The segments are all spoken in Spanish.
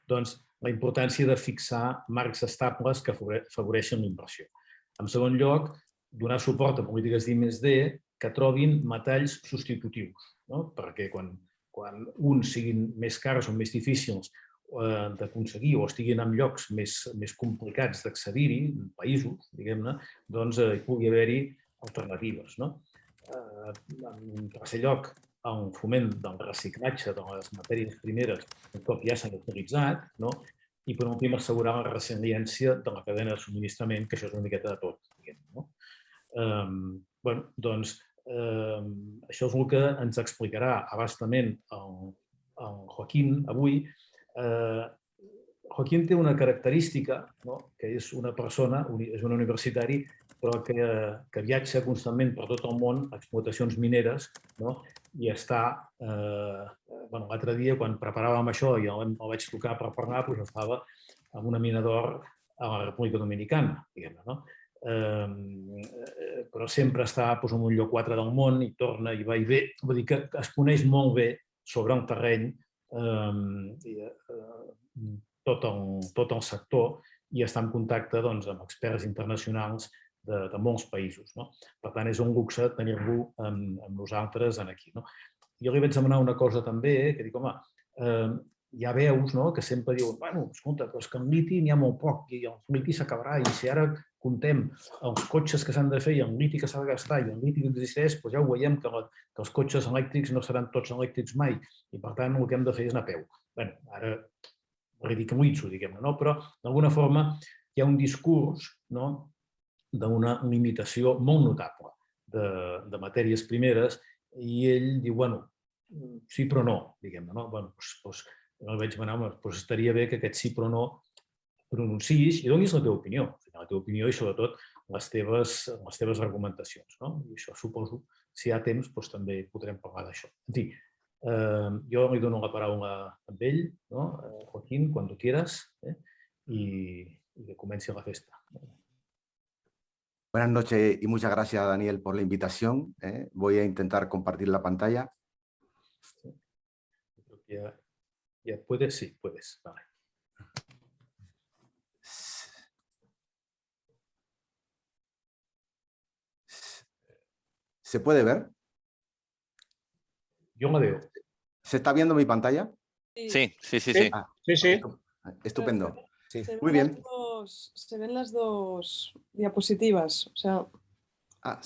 Doncs la importància de fixar marcs estables que afavoreixen la inversió. En segon lloc, donar suport a polítiques d'I+D que trobin metalls substitutius, no? Perquè quan uns siguin més cars o més difícils d'aconseguir o estiguin en llocs més complicats d'accedir-hi, en països, diguem-ne, doncs hi pugui haver-hi alternatives. En tercer lloc, el foment del reciclatge de les matèries primeres un cop ja s'han utilitzat, i per últim assegurar la resiliència de la cadena de subministrament, que això és una miqueta de tot. Doncs això és el que ens explicarà a bastament el Joaquín avui. Joaquín té una característica, que és una persona, és un universitari, però que viatja constantment per tot el món a explotacions mineres i està... L'altre dia, quan preparàvem això i el vaig tocar per parlar, estava en una mina d'or a la República Dominicana, diguem-ne, però sempre està en un lloc 4 del món i torna i va i ve. Vull dir que es coneix molt bé sobre el terreny tot el sector i està en contacte amb experts internacionals de molts països. Per tant, és un luxe tenir-lo amb nosaltres aquí. Jo li vaig demanar una cosa també, que dic, home, hi ha veus que sempre diuen, bueno, escolta, però és que en liti n'hi ha molt poc i el liti s'acabarà i si ara comptem els cotxes que s'han de fer i el liti que s'ha de gastar i el liti que existeix, doncs ja ho veiem que els cotxes elèctrics no seran tots elèctrics mai i per tant el que hem de fer és anar a peu. Bé, ara ridiculitzo, diguem-ne, però d'alguna forma hi ha un discurs d'una limitació molt notable de matèries primeres i ell diu, bueno, sí però no, diguem-ne, doncs jo li vaig demanar, doncs estaria bé que aquest sí però no pronunciïs i donis la teva opinió. La teva opinió i sobretot les teves argumentacions. I això suposo, si hi ha temps, també podrem parlar d'això. En fi, jo li dono la paraula a ell, Joaquín, quan tu quieras, i que comenci la festa. Buenas noches y muchas gracias, Daniel, por la invitación. Voy a intentar compartir la pantalla. ¿Ya puedes? Sí, puedes. Vale. ¿Se puede ver? Yo la veo. ¿Se está viendo mi pantalla? Sí. Sí. Estupendo. Sí. Muy bien. Se ven las dos diapositivas, o sea, Ah,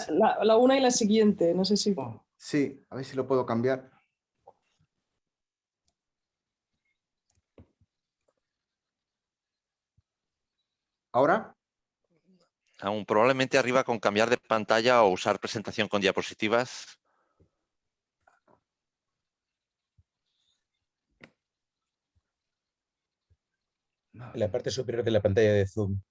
la una y la siguiente, no sé si... Sí, a ver si lo puedo cambiar. ¿Ahora? Aún probablemente arriba con cambiar de pantalla o usar presentación con diapositivas. En la parte superior de la pantalla de Zoom.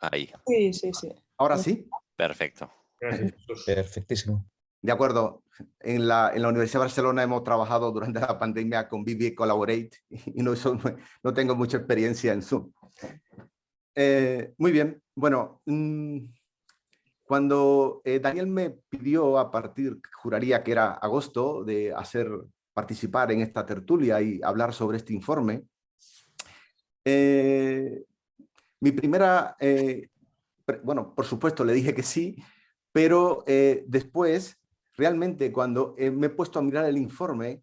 Ahí. Sí. ¿Ahora sí? Perfecto. Gracias. Perfectísimo. De acuerdo. En la Universidad de Barcelona hemos trabajado durante la pandemia con Vivi Collaborate y no tengo mucha experiencia en Zoom. Muy bien. Bueno, cuando Daniel me pidió juraría que era agosto, de participar en esta tertulia y hablar sobre este informe, mi primera, bueno, por supuesto le dije que sí, pero después, realmente cuando me he puesto a mirar el informe,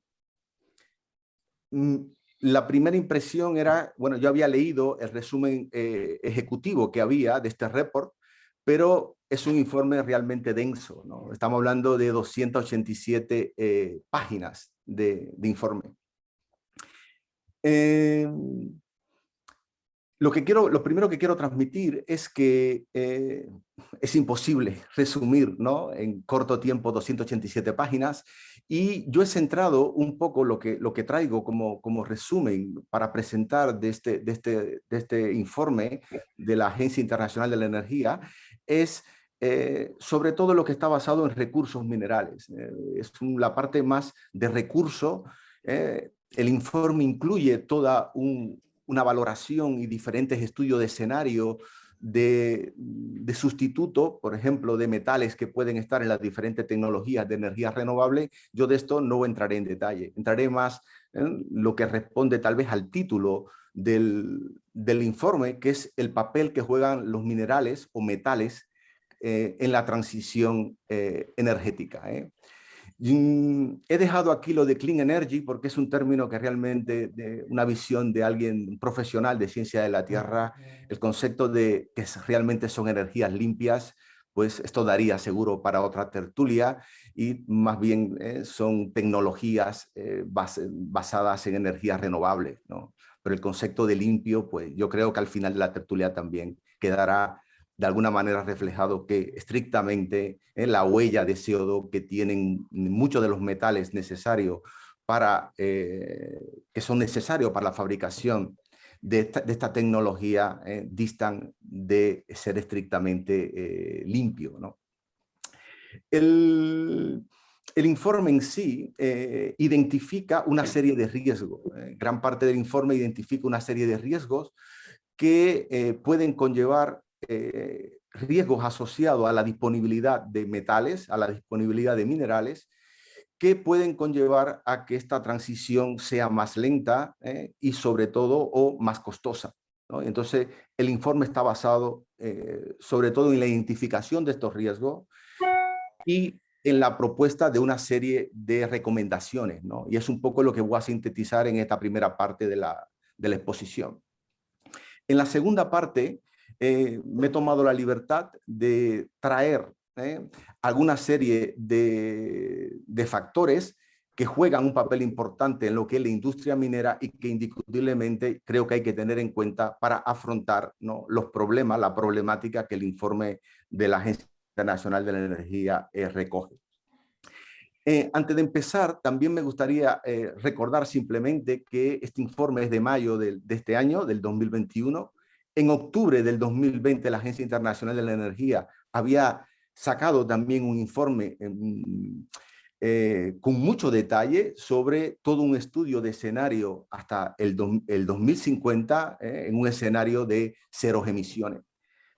la primera impresión era, bueno, yo había leído el resumen ejecutivo que había de este report, pero es un informe realmente denso, ¿no? Estamos hablando de 287 páginas de informe. Lo primero que quiero transmitir es que es imposible resumir, ¿no?, en corto tiempo 287 páginas, y yo he centrado un poco lo que traigo como resumen para presentar de este informe de la Agencia Internacional de la Energía, es sobre todo lo que está basado en recursos minerales. Es la parte más de recurso. El informe incluye toda una valoración y diferentes estudios de escenario de sustituto, por ejemplo, de metales que pueden estar en las diferentes tecnologías de energía renovable, yo de esto no entraré en detalle. Entraré más en lo que responde tal vez al título del informe, que es el papel que juegan los minerales o metales en la transición energética. He dejado aquí lo de Clean Energy porque es un término que realmente, de una visión de alguien profesional de ciencia de la Tierra, el concepto de que realmente son energías limpias, pues esto daría seguro para otra tertulia, y más bien son tecnologías basadas en energías renovables, ¿no? Pero el concepto de limpio, pues yo creo que al final de la tertulia también quedará de alguna manera reflejado que estrictamente la huella de CO2 que tienen muchos de los metales necesarios para, que son necesarios para la fabricación de esta tecnología distan de ser estrictamente limpio, ¿no? El informe en sí identifica una serie de riesgos. Gran parte del informe identifica una serie de riesgos que pueden conllevar riesgos asociados a la disponibilidad de metales, a la disponibilidad de minerales, que pueden conllevar a que esta transición sea más lenta y sobre todo o más costosa, ¿no? Entonces, el informe está basado sobre todo en la identificación de estos riesgos y en la propuesta de una serie de recomendaciones, ¿no? Y es un poco lo que voy a sintetizar en esta primera parte de la exposición. En la segunda parte, me he tomado la libertad de traer alguna serie de factores que juegan un papel importante en lo que es la industria minera y que indiscutiblemente creo que hay que tener en cuenta para afrontar, ¿no?, los problemas, la problemática que el informe de la Agencia Internacional de la Energía recoge. Antes de empezar, también me gustaría recordar simplemente que este informe es de mayo de este año, del 2021. En octubre del 2020, la Agencia Internacional de la Energía había sacado también un informe con mucho detalle sobre todo un estudio de escenario hasta el 2050 en un escenario de cero emisiones.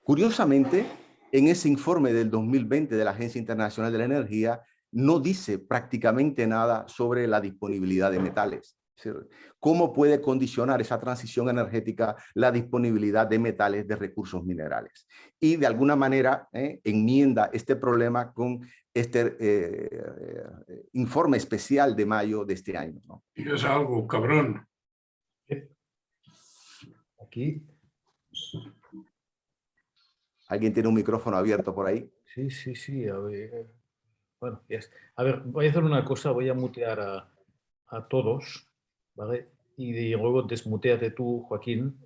Curiosamente, en ese informe del 2020 de la Agencia Internacional de la Energía no dice prácticamente nada sobre la disponibilidad de metales. ¿Cómo puede condicionar esa transición energética la disponibilidad de metales, de recursos minerales? Y de alguna manera enmienda este problema con este informe especial de mayo de este año, ¿no? ¿Quieres algo, cabrón? Aquí. ¿Alguien tiene un micrófono abierto por ahí? Sí, sí, sí. A ver, bueno, a ver, voy a hacer una cosa, voy a mutear a todos, ¿vale? Y luego desmuteate tú, Joaquín.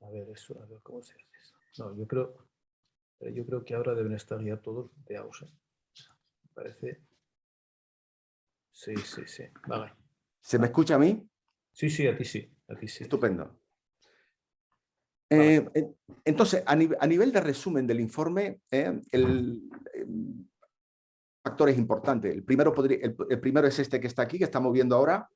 A ver, eso, a ver cómo se hace eso. No, yo creo que ahora deben estar ya todos muteados, ¿eh? Me parece. Sí, sí, sí. Vale. ¿Se me escucha a mí? Sí, sí, a ti sí. A ti sí. Estupendo. Vale. Entonces, a nivel de resumen del informe, factores importantes. El primero es este que está aquí, que estamos viendo ahora,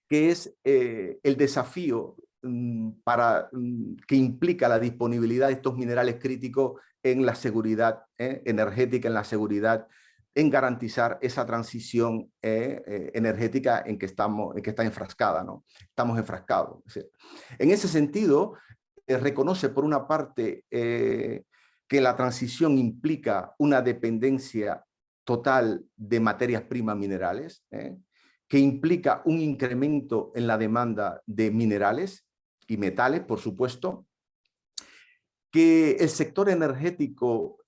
que es el desafío que implica la disponibilidad de estos minerales críticos en la seguridad energética, en la seguridad, en garantizar esa transición energética en que está enfrascada, ¿no? Estamos enfrascados. En ese sentido, reconoce por una parte que la transición implica una dependencia total de materias primas minerales, que implica un incremento en la demanda de minerales y metales, por supuesto, que el sector energético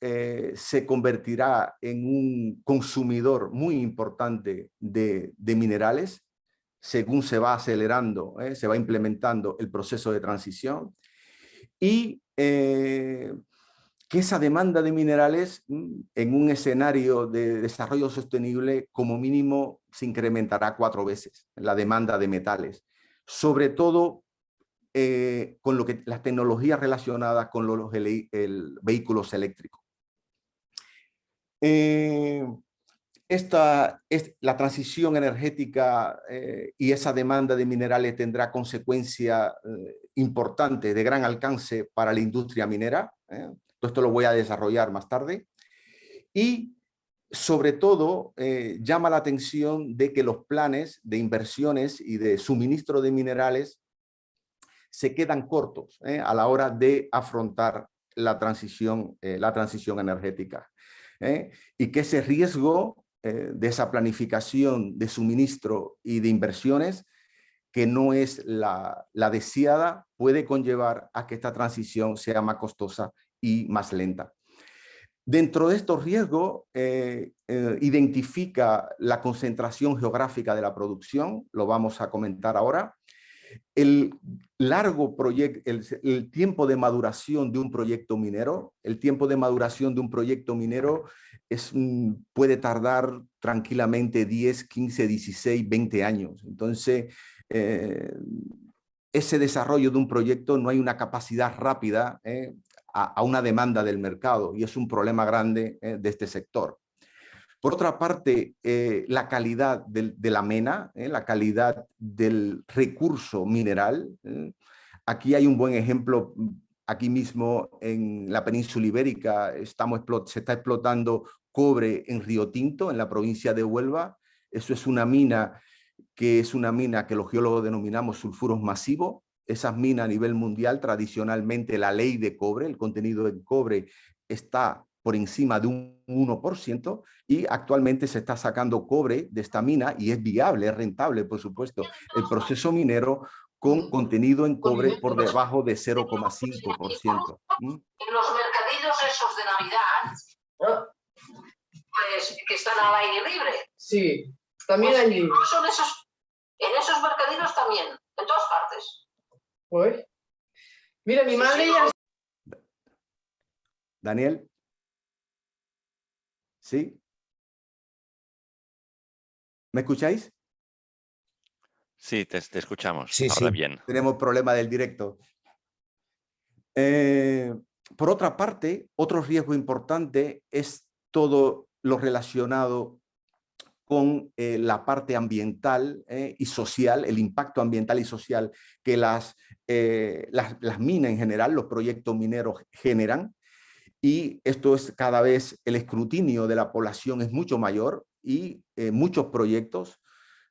se convertirá en un consumidor muy importante de minerales, según se va acelerando, se va implementando el proceso de transición, y que esa demanda de minerales en un escenario de desarrollo sostenible como mínimo se incrementará 4 veces la demanda de metales, sobre todo con las tecnologías relacionadas con los vehículos eléctricos. la transición energética y esa demanda de minerales tendrá consecuencias importantes de gran alcance para la industria minera. Esto lo voy a desarrollar más tarde. Y sobre todo llama la atención de que los planes de inversiones y de suministro de minerales se quedan cortos a la hora de afrontar la transición energética. Y que ese riesgo de esa planificación de suministro y de inversiones, que no es la deseada, puede conllevar a que esta transición sea más costosa y más lenta. Dentro de estos riesgos, identifica la concentración geográfica de la producción, lo vamos a comentar ahora. El largo proyecto, el tiempo de maduración de un proyecto minero, puede tardar tranquilamente 10, 15, 16, 20 años. Entonces, ese desarrollo de un proyecto no hay una capacidad rápida a una demanda del mercado, y es un problema grande de este sector. Por otra parte, la calidad de la mena, la calidad del recurso mineral. Aquí hay un buen ejemplo, aquí mismo en la península ibérica se está explotando cobre en Río Tinto, en la provincia de Huelva. Eso es una mina que los geólogos denominamos sulfuros masivos. Esas minas a nivel mundial, tradicionalmente la ley de cobre, el contenido de cobre está por encima de un 1%, y actualmente se está sacando cobre de esta mina y es viable, es rentable, por supuesto, el proceso minero con contenido en cobre por debajo de 0,5%. En los mercadillos esos de Navidad, pues, que están al aire libre. Sí, también pues, allí. Incluso en esos mercadillos también, en todas partes. Pues, mira, mi madre ya... Daniel. ¿Sí? ¿Me escucháis? Sí, te escuchamos. Sí, Ahora sí. bien. Tenemos problema del directo. Por otra parte, otro riesgo importante es todo lo relacionado con la parte ambiental y social, el impacto ambiental y social que las minas en general, los proyectos mineros generan. Y esto es cada vez, el escrutinio de la población es mucho mayor, y muchos proyectos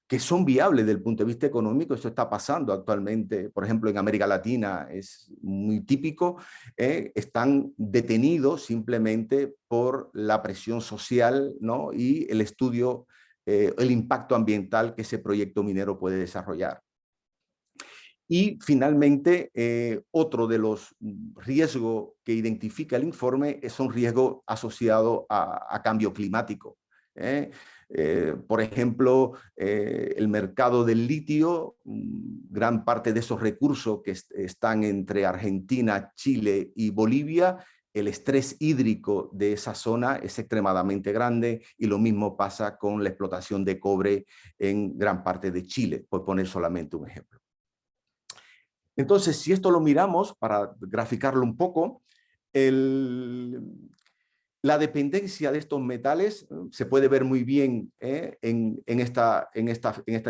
que son viables desde el punto de vista económico. Eso está pasando actualmente, por ejemplo, en América Latina es muy típico, están detenidos simplemente por la presión social, ¿no? Y el estudio, el impacto ambiental que ese proyecto minero puede desarrollar. Y finalmente, otro de los riesgos que identifica el informe son riesgos asociados a cambio climático. Por ejemplo, el mercado del litio, gran parte de esos recursos que están entre Argentina, Chile y Bolivia, el estrés hídrico de esa zona es extremadamente grande, y lo mismo pasa con la explotación de cobre en gran parte de Chile, por poner solamente un ejemplo. Entonces, si esto lo miramos, para graficarlo un poco, la dependencia de estos metales se puede ver muy bien en esta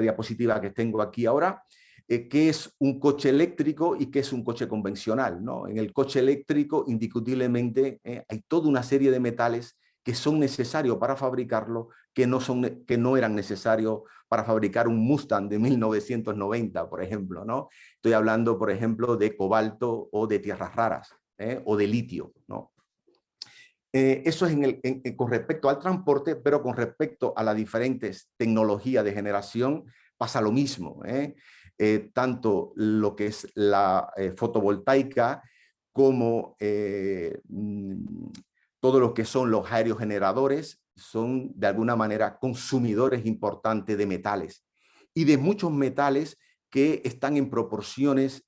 diapositiva que tengo aquí ahora, qué es un coche eléctrico y qué es un coche convencional, ¿no? En el coche eléctrico, indiscutiblemente, hay toda una serie de metales que son necesarios para fabricarlo, que no eran necesarios para fabricar un Mustang de 1990, por ejemplo, ¿no? Estoy hablando, por ejemplo, de cobalto o de tierras raras, o de litio, ¿no? Eso es con respecto al transporte, pero con respecto a las diferentes tecnologías de generación pasa lo mismo. Tanto lo que es la fotovoltaica como todo lo que son los aerogeneradores son de alguna manera consumidores importantes de metales, y de muchos metales que están en proporciones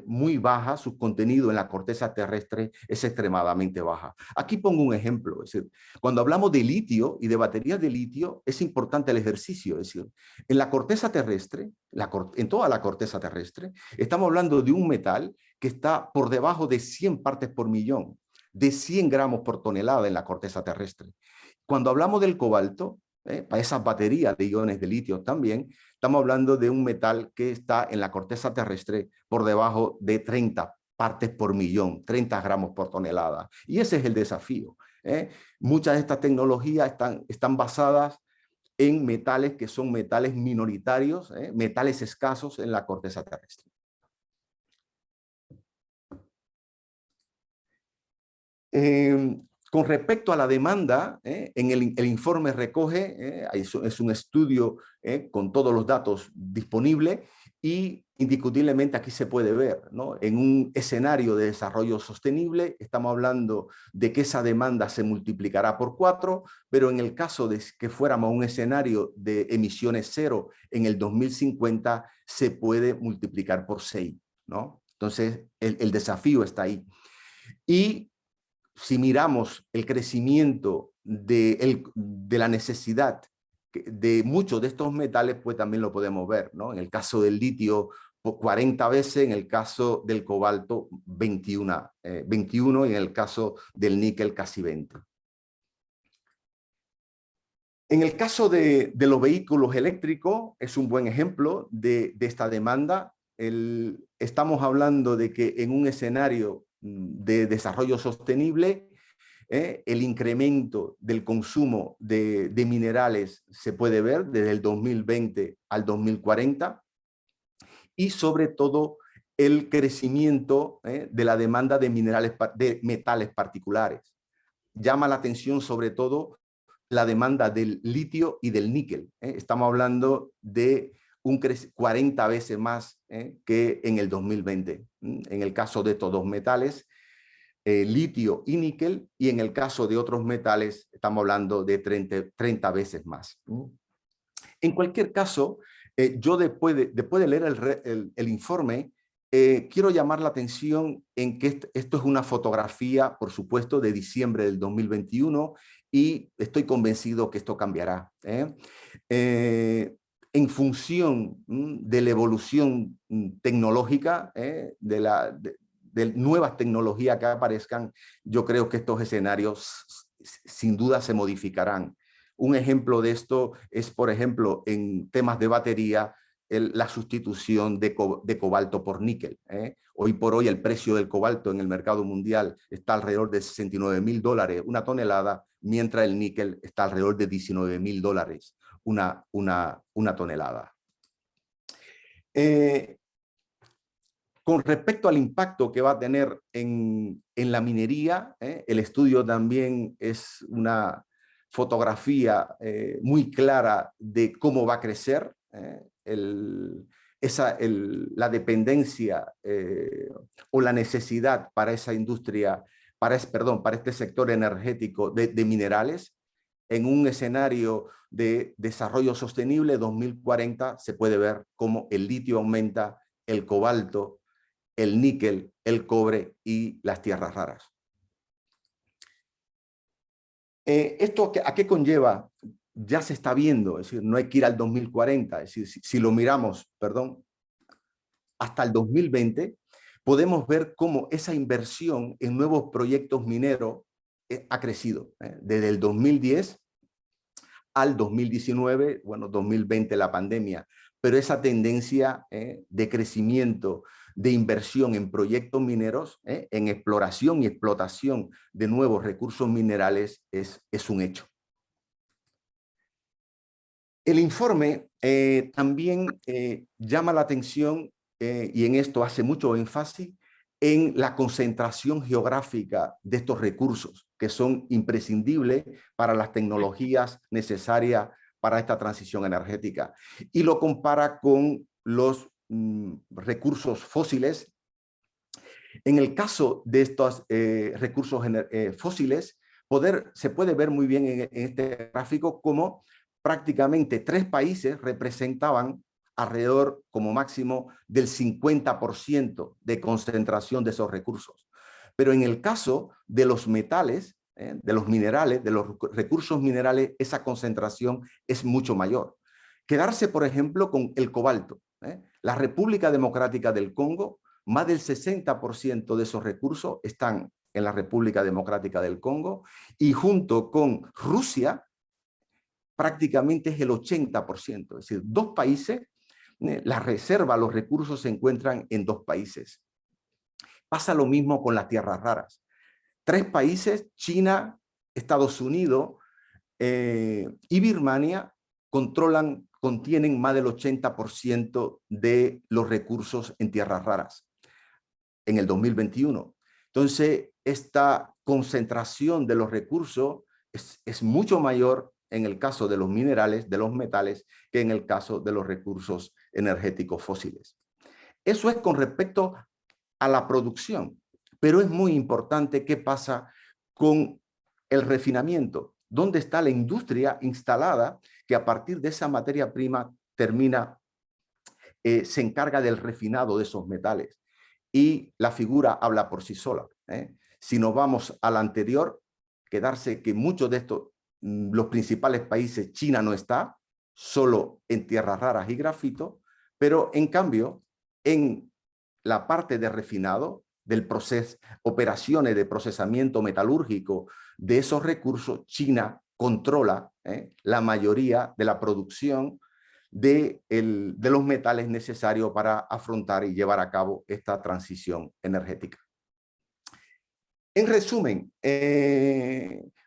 muy bajas. Su contenido en la corteza terrestre es extremadamente baja. Aquí pongo un ejemplo. Es decir, cuando hablamos de litio y de baterías de litio, es importante el ejercicio. Es decir, en la corteza terrestre, en toda la corteza terrestre, estamos hablando de un metal que está por debajo de 100 partes por millón, de 100 gramos por tonelada en la corteza terrestre. Cuando hablamos del cobalto, para esas baterías de iones de litio también, estamos hablando de un metal que está en la corteza terrestre por debajo de 30 partes por millón, 30 gramos por tonelada. Y ese es el desafío. Muchas de estas tecnologías están basadas en metales que son metales minoritarios, metales escasos en la corteza terrestre. Con respecto a la demanda, en el informe recoge, es un estudio con todos los datos disponibles y indiscutiblemente aquí se puede ver, ¿no? En un escenario de desarrollo sostenible estamos hablando de que esa demanda se multiplicará por 4, pero en el caso de que fuéramos a un escenario de emisiones cero en el 2050 se puede multiplicar por 6, ¿no? Entonces el desafío está ahí. Y si miramos el crecimiento de la necesidad de muchos de estos metales, pues también lo podemos ver, ¿no? En el caso del litio, 40 veces, en el caso del cobalto, 21, y en el caso del níquel, casi 20. En el caso de los vehículos eléctricos, es un buen ejemplo de esta demanda. Estamos hablando de que en un escenario de desarrollo sostenible, el incremento del consumo de minerales se puede ver desde el 2020 al 2040 y sobre todo el crecimiento de la demanda de metales particulares. Llama la atención sobre todo la demanda del litio y del níquel. Estamos hablando de 40 veces más que en el 2020. En el caso de estos dos metales, litio y níquel, y en el caso de otros metales estamos hablando de 30 veces más. En cualquier caso, yo después de leer el informe, quiero llamar la atención en que esto es una fotografía, por supuesto, de diciembre del 2021, y estoy convencido que esto cambiará. En función de la evolución tecnológica, de nuevas tecnologías que aparezcan, yo creo que estos escenarios sin duda se modificarán. Un ejemplo de esto es, por ejemplo, en temas de batería, la sustitución de cobalto por níquel. Hoy por hoy el precio del cobalto en el mercado mundial está alrededor de $69.000 una tonelada, mientras el níquel está alrededor de $19.000 una tonelada. Con respecto al impacto que va a tener en la minería, el estudio también es una fotografía muy clara de cómo va a crecer la dependencia o la necesidad para esa industria, para este sector energético de minerales. En un escenario de desarrollo sostenible 2040 se puede ver cómo el litio aumenta, el cobalto, el níquel, el cobre y las tierras raras. ¿Esto a qué conlleva? Ya se está viendo, es decir, no hay que ir al 2040, es decir, si lo miramos, hasta el 2020, podemos ver cómo esa inversión en nuevos proyectos mineros ha crecido. Desde el 2010 al 2019, bueno, 2020 la pandemia, pero esa tendencia de crecimiento, de inversión en proyectos mineros, en exploración y explotación de nuevos recursos minerales es un hecho. El informe también llama la atención, y en esto hace mucho énfasis, en la concentración geográfica de estos recursos, que son imprescindibles para las tecnologías necesarias para esta transición energética. Y lo compara con los recursos fósiles. En el caso de estos recursos fósiles, se puede ver muy bien en este gráfico cómo prácticamente 3 países representaban alrededor, como máximo, del 50% de concentración de esos recursos. Pero en el caso de los metales, de los minerales, de los recursos minerales, esa concentración es mucho mayor. Quedarse, por ejemplo, con el cobalto. La República Democrática del Congo, más del 60% de esos recursos están en la República Democrática del Congo, y junto con Rusia, prácticamente es el 80%. Es decir, 2 países, la reserva, los recursos se encuentran en 2 países. Pasa lo mismo con las tierras raras. 3 países, China, Estados Unidos y Birmania, contienen más del 80% de los recursos en tierras raras en el 2021. Entonces, esta concentración de los recursos es mucho mayor en el caso de los minerales, de los metales, que en el caso de los recursos energéticos fósiles. Eso es con respecto a la producción, pero es muy importante qué pasa con el refinamiento. ¿Dónde está la industria instalada que a partir de esa materia prima se encarga del refinado de esos metales? Y la figura habla por sí sola. Si nos vamos a la anterior, quedarse que muchos de estos, los principales países, China no está, solo en tierras raras y grafito, pero en cambio, en la parte de refinado, del proceso, operaciones de procesamiento metalúrgico de esos recursos, China controla la mayoría de la producción de los metales necesarios para afrontar y llevar a cabo esta transición energética. En resumen,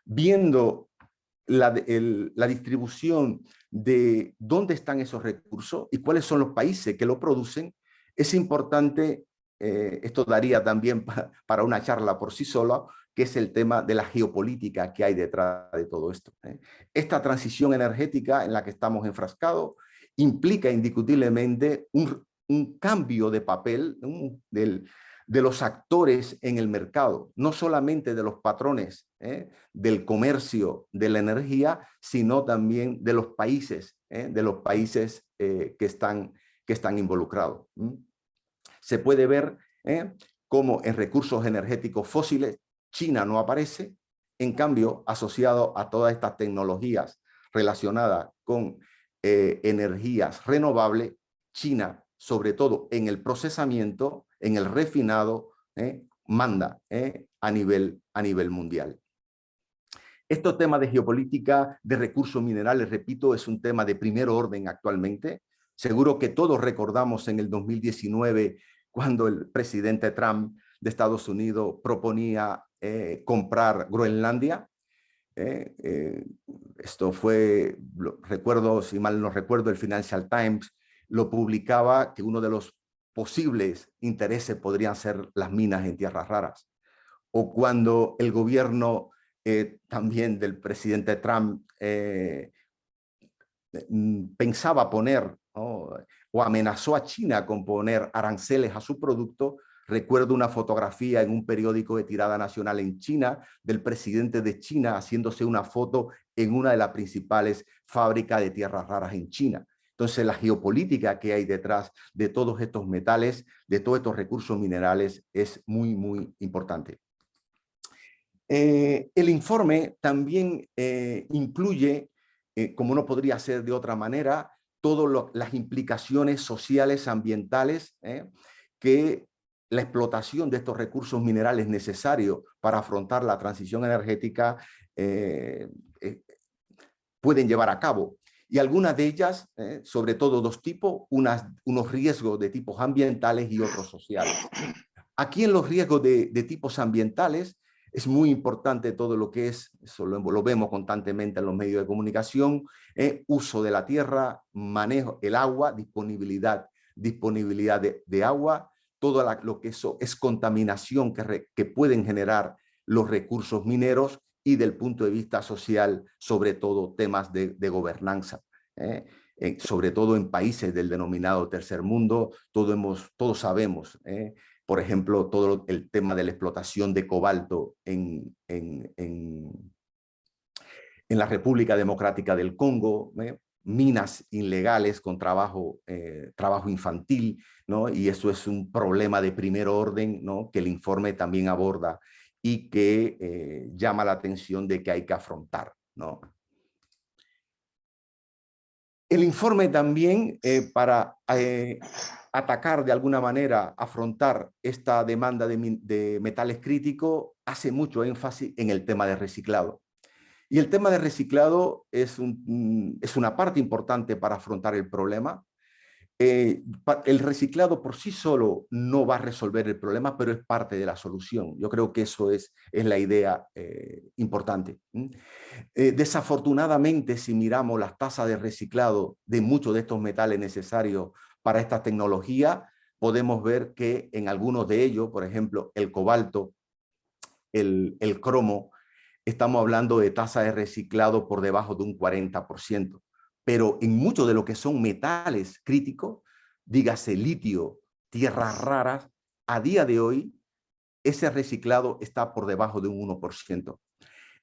viendo la distribución de dónde están esos recursos y cuáles son los países que lo producen, es importante, esto daría también para una charla por sí sola, que es el tema de la geopolítica que hay detrás de todo esto. Esta transición energética en la que estamos enfrascados implica indiscutiblemente un cambio de papel de los actores en el mercado, no solamente de los patrones del comercio de la energía, sino también de los países que están involucrados. Se puede ver cómo en recursos energéticos fósiles China no aparece, en cambio, asociado a todas estas tecnologías relacionadas con energías renovables, China, sobre todo en el procesamiento, en el refinado, manda a nivel mundial. Estos temas de geopolítica, de recursos minerales, repito, es un tema de primer orden actualmente. Seguro que todos recordamos en el 2019 cuando el presidente Trump de Estados Unidos proponía comprar Groenlandia. Esto fue, recuerdo, si mal no recuerdo, el Financial Times lo publicaba, que uno de los posibles intereses podrían ser las minas en tierras raras. O cuando el gobierno también del presidente Trump pensaba poner, ¿no?, o amenazó a China con poner aranceles a su producto. Recuerdo una fotografía en un periódico de tirada nacional en China del presidente de China haciéndose una foto en una de las principales fábricas de tierras raras en China. Entonces, la geopolítica que hay detrás de todos estos metales, de todos estos recursos minerales, es muy, muy importante. El informe también incluye, como no podría ser de otra manera, todas las implicaciones sociales, ambientales, que la explotación de estos recursos minerales necesarios para afrontar la transición energética pueden llevar a cabo. Y algunas de ellas, sobre todo 2 tipos, unos riesgos de tipos ambientales y otros sociales. Aquí en los riesgos de tipos ambientales es muy importante todo lo que es, eso lo vemos constantemente en los medios de comunicación, uso de la tierra, manejo, el agua, disponibilidad de agua, todo lo que eso es contaminación que pueden generar los recursos mineros, y del punto de vista social, sobre todo temas de gobernanza. Sobre todo en países del denominado tercer mundo, todos sabemos, por ejemplo, todo el tema de la explotación de cobalto en la República Democrática del Congo, minas ilegales con trabajo infantil, ¿no? Y eso es un problema de primer orden, ¿no?, que el informe también aborda y que llama la atención de que hay que afrontar, ¿no? El informe también, para atacar de alguna manera, afrontar esta demanda de metales críticos, hace mucho énfasis en el tema de reciclado. Y el tema de reciclado es una parte importante para afrontar el problema. El reciclado por sí solo no va a resolver el problema, pero es parte de la solución. Yo creo que eso es la idea importante. Desafortunadamente, si miramos las tasas de reciclado de muchos de estos metales necesarios para esta tecnología, podemos ver que en algunos de ellos, por ejemplo, el cobalto, el cromo, estamos hablando de tasas de reciclado por debajo de un 40%. Pero en muchos de lo que son metales críticos, dígase litio, tierras raras, a día de hoy, ese reciclado está por debajo de un 1%.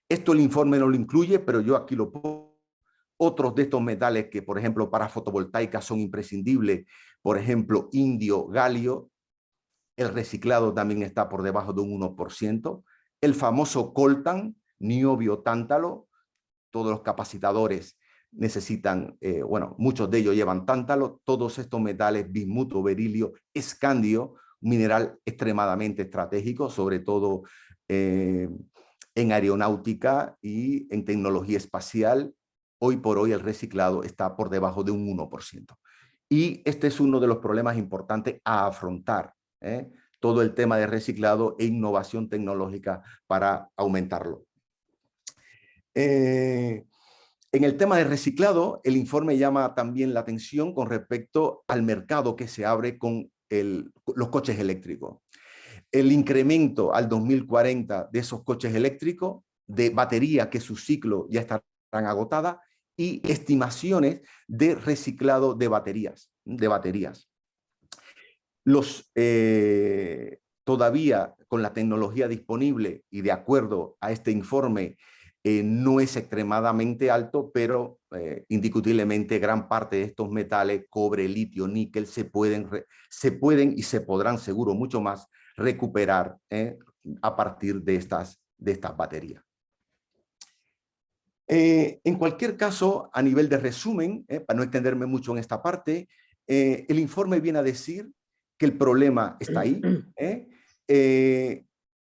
Esto el informe no lo incluye, pero yo aquí lo pongo. Otros de estos metales que, por ejemplo, para fotovoltaica son imprescindibles, por ejemplo, indio, galio, el reciclado también está por debajo de un 1%. El famoso coltan, niobio, tántalo, todos los capacitadores necesitan, bueno, muchos de ellos llevan tántalo, todos estos metales, bismuto, berilio, escandio, mineral extremadamente estratégico, sobre todo en aeronáutica y en tecnología espacial. Hoy por hoy el reciclado está por debajo de un 1%. Y este es uno de los problemas importantes a afrontar, todo el tema de reciclado e innovación tecnológica para aumentarlo. En el tema de reciclado, el informe llama también la atención con respecto al mercado que se abre con los coches eléctricos. El incremento al 2040 de esos coches eléctricos, de batería que su ciclo ya estarán agotadas, y estimaciones de reciclado de baterías. Todavía con la tecnología disponible y de acuerdo a este informe, no es extremadamente alto, pero indiscutiblemente gran parte de estos metales, cobre, litio, níquel, se pueden y se podrán seguro mucho más recuperar a partir de estas baterías. En cualquier caso, a nivel de resumen, para no extenderme mucho en esta parte, el informe viene a decir que el problema está ahí.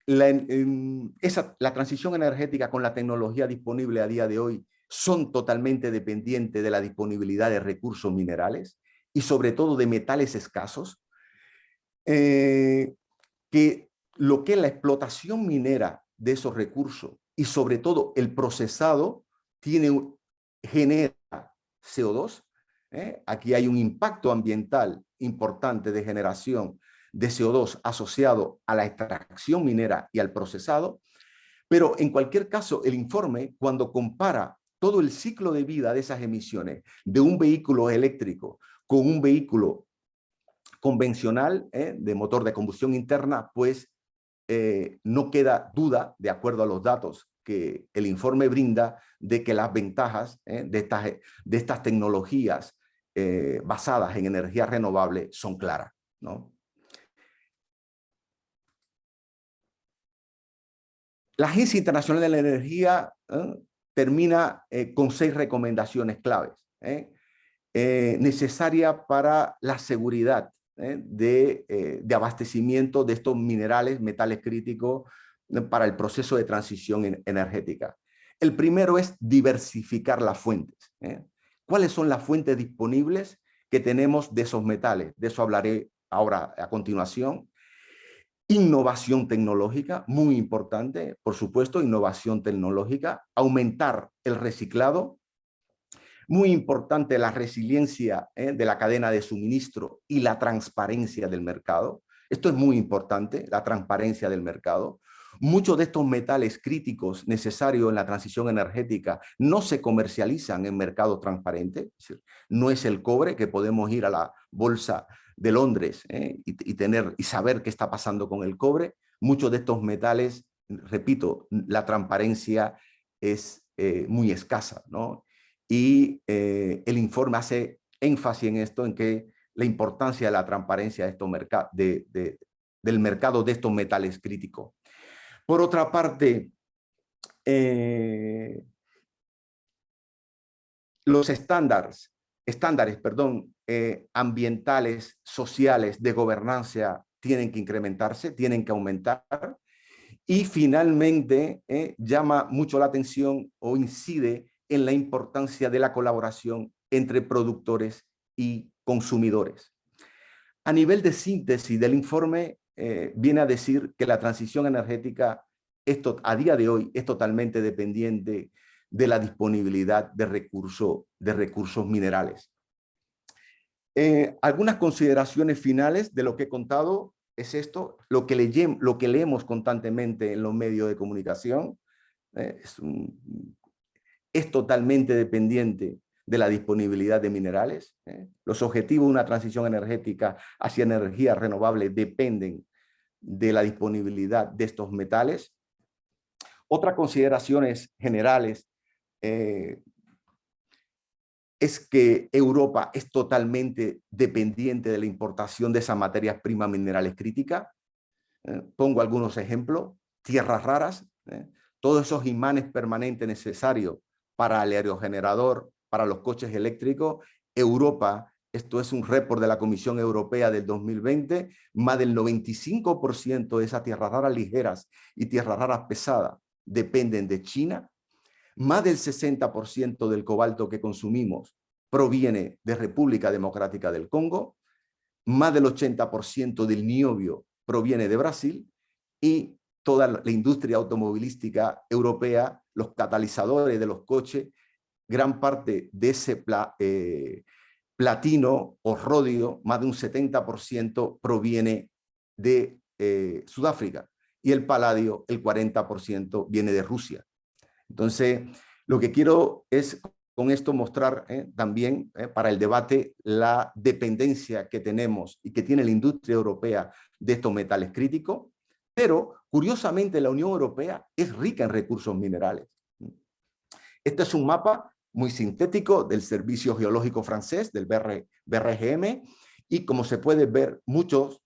La transición energética con la tecnología disponible a día de hoy son totalmente dependientes de la disponibilidad de recursos minerales y sobre todo de metales escasos, que lo que es la explotación minera de esos recursos y sobre todo el procesado genera CO2. Aquí hay un impacto ambiental importante de generación de CO2 asociado a la extracción minera y al procesado, pero en cualquier caso el informe, cuando compara todo el ciclo de vida de esas emisiones de un vehículo eléctrico con un vehículo convencional de motor de combustión interna, pues no queda duda, de acuerdo a los datos que el informe brinda, de que las ventajas de estas tecnologías basadas en energía renovable son claras, ¿no? La Agencia Internacional de la Energía termina con 6 recomendaciones claves necesarias para la seguridad de abastecimiento de estos minerales, metales críticos para el proceso de transición energética. El primero es diversificar las fuentes. ¿Cuáles son las fuentes disponibles que tenemos de esos metales? De eso hablaré ahora a continuación. Innovación tecnológica, muy importante, por supuesto, innovación tecnológica, aumentar el reciclado, muy importante la resiliencia de la cadena de suministro y la transparencia del mercado. Esto es muy importante, la transparencia del mercado. Muchos de estos metales críticos necesarios en la transición energética no se comercializan en mercados transparentes. Es decir, no es el cobre que podemos ir a la bolsa de Londres y saber qué está pasando con el cobre. Muchos de estos metales, repito, la transparencia es muy escasa, ¿no? Y el informe hace énfasis en esto, en que la importancia de la transparencia de estos del mercado de estos metales críticos. Por otra parte, los estándares ambientales, sociales, de gobernanza, tienen que incrementarse, tienen que aumentar. Y finalmente, llama mucho la atención o incide en la importancia de la colaboración entre productores y consumidores. A nivel de síntesis del informe, viene a decir que la transición energética a día de hoy es totalmente dependiente de la disponibilidad de recursos minerales. Algunas consideraciones finales de lo que he contado es esto, lo que leemos constantemente en los medios de comunicación, es totalmente dependiente de la disponibilidad de minerales. Los objetivos de una transición energética hacia energías renovables dependen de la disponibilidad de estos metales. Otras consideraciones generales es que Europa es totalmente dependiente de la importación de esas materias primas minerales críticas. Pongo algunos ejemplos: tierras raras, todos esos imanes permanentes necesarios para el aerogenerador, para los coches eléctricos. Europa, esto es un report de la Comisión Europea del 2020, más del 95% de esas tierras raras ligeras y tierras raras pesadas dependen de China. Más del 60% del cobalto que consumimos proviene de República Democrática del Congo. Más del 80% del niobio proviene de Brasil, y toda la industria automovilística europea, los catalizadores de los coches, gran parte de ese platino o rodio, más de un 70% proviene de Sudáfrica, y el paladio, el 40% viene de Rusia. Entonces, lo que quiero es con esto mostrar también para el debate la dependencia que tenemos y que tiene la industria europea de estos metales críticos, pero curiosamente la Unión Europea es rica en recursos minerales. Este es un mapa muy sintético del Servicio Geológico Francés, del BRGM, y como se puede ver, muchos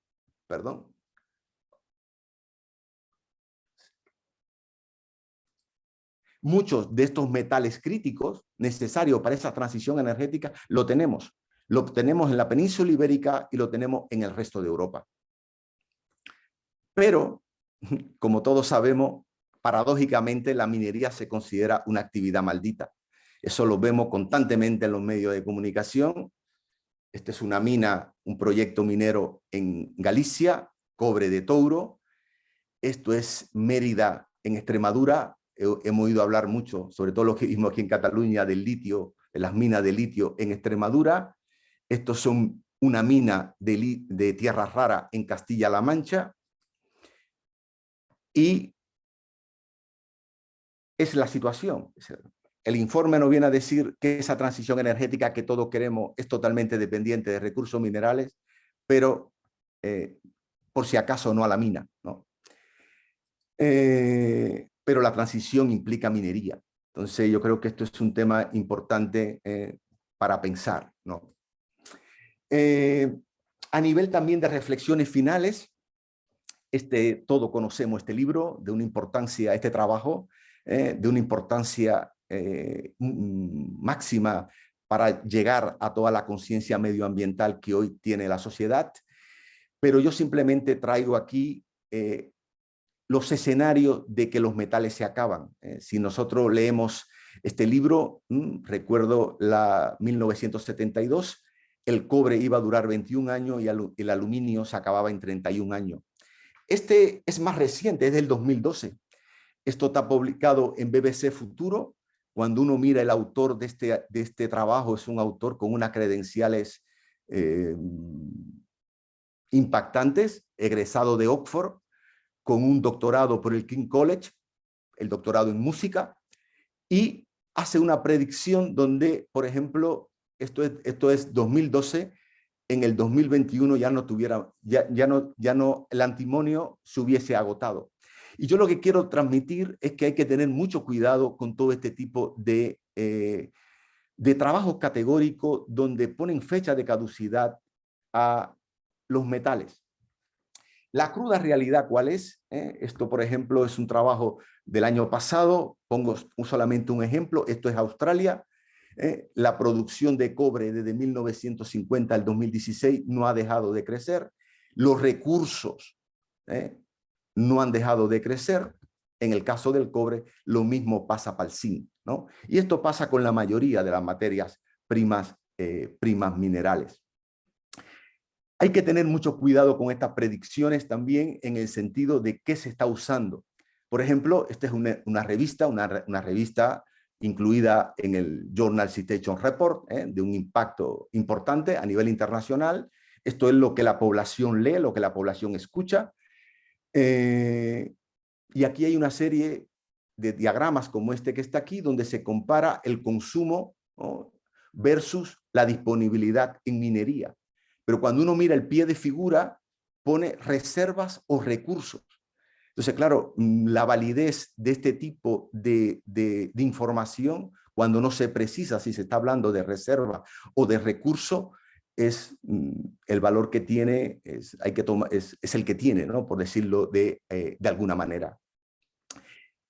de estos metales críticos necesarios para esa transición energética lo tenemos. Lo tenemos en la península ibérica y lo tenemos en el resto de Europa. Pero, como todos sabemos, paradójicamente la minería se considera una actividad maldita. Eso lo vemos constantemente en los medios de comunicación. Esta es una mina, un proyecto minero en Galicia, Cobre de Touro. Esto es Mérida, en Extremadura. Hemos oído hablar mucho, sobre todo lo que vimos aquí en Cataluña, del litio, de las minas de litio en Extremadura. Estos son una mina de tierras raras en Castilla-La Mancha. Y es la situación. El informe nos viene a decir que esa transición energética que todos queremos es totalmente dependiente de recursos minerales, pero por si acaso no a la mina, ¿no? Pero la transición implica minería. Entonces yo creo que esto es un tema importante para pensar, ¿no? A nivel también de reflexiones finales, todos conocemos este libro, de una importancia, este trabajo, de una importancia máxima para llegar a toda la conciencia medioambiental que hoy tiene la sociedad, pero yo simplemente traigo aquí los escenarios de que los metales se acaban. Si nosotros leemos este libro, recuerdo 1972, el cobre iba a durar 21 años y el aluminio se acababa en 31 años. Este es más reciente, es del 2012. Esto está publicado en BBC Futuro. Cuando uno mira el autor de este trabajo, es un autor con unas credenciales impactantes, egresado de Oxford, con un doctorado por el King College, el doctorado en música, y hace una predicción donde, por ejemplo, esto es 2012, en el 2021 ya no el antimonio se hubiese agotado. Y yo lo que quiero transmitir es que hay que tener mucho cuidado con todo este tipo de trabajos categóricos donde ponen fecha de caducidad a los metales. La cruda realidad, ¿cuál es? Esto, por ejemplo, es un trabajo del año pasado. Pongo solamente un ejemplo. Esto es Australia. La producción de cobre desde 1950 al 2016 no ha dejado de crecer. Los recursos no han dejado de crecer. En el caso del cobre, lo mismo pasa para el zinc, ¿no? Y esto pasa con la mayoría de las materias primas minerales. Hay que tener mucho cuidado con estas predicciones también en el sentido de qué se está usando. Por ejemplo, esta es una revista incluida en el Journal Citation Report, de un impacto importante a nivel internacional. Esto es lo que la población lee, lo que la población escucha. Y aquí hay una serie de diagramas como este que está aquí, donde se compara el consumo, ¿no?, versus la disponibilidad en minería. Pero cuando uno mira el pie de figura, pone reservas o recursos. Entonces, claro, la validez de este tipo de información, cuando no se precisa si se está hablando de reserva o de recurso, es el valor que tiene, es el que tiene, ¿no?, por decirlo de alguna manera.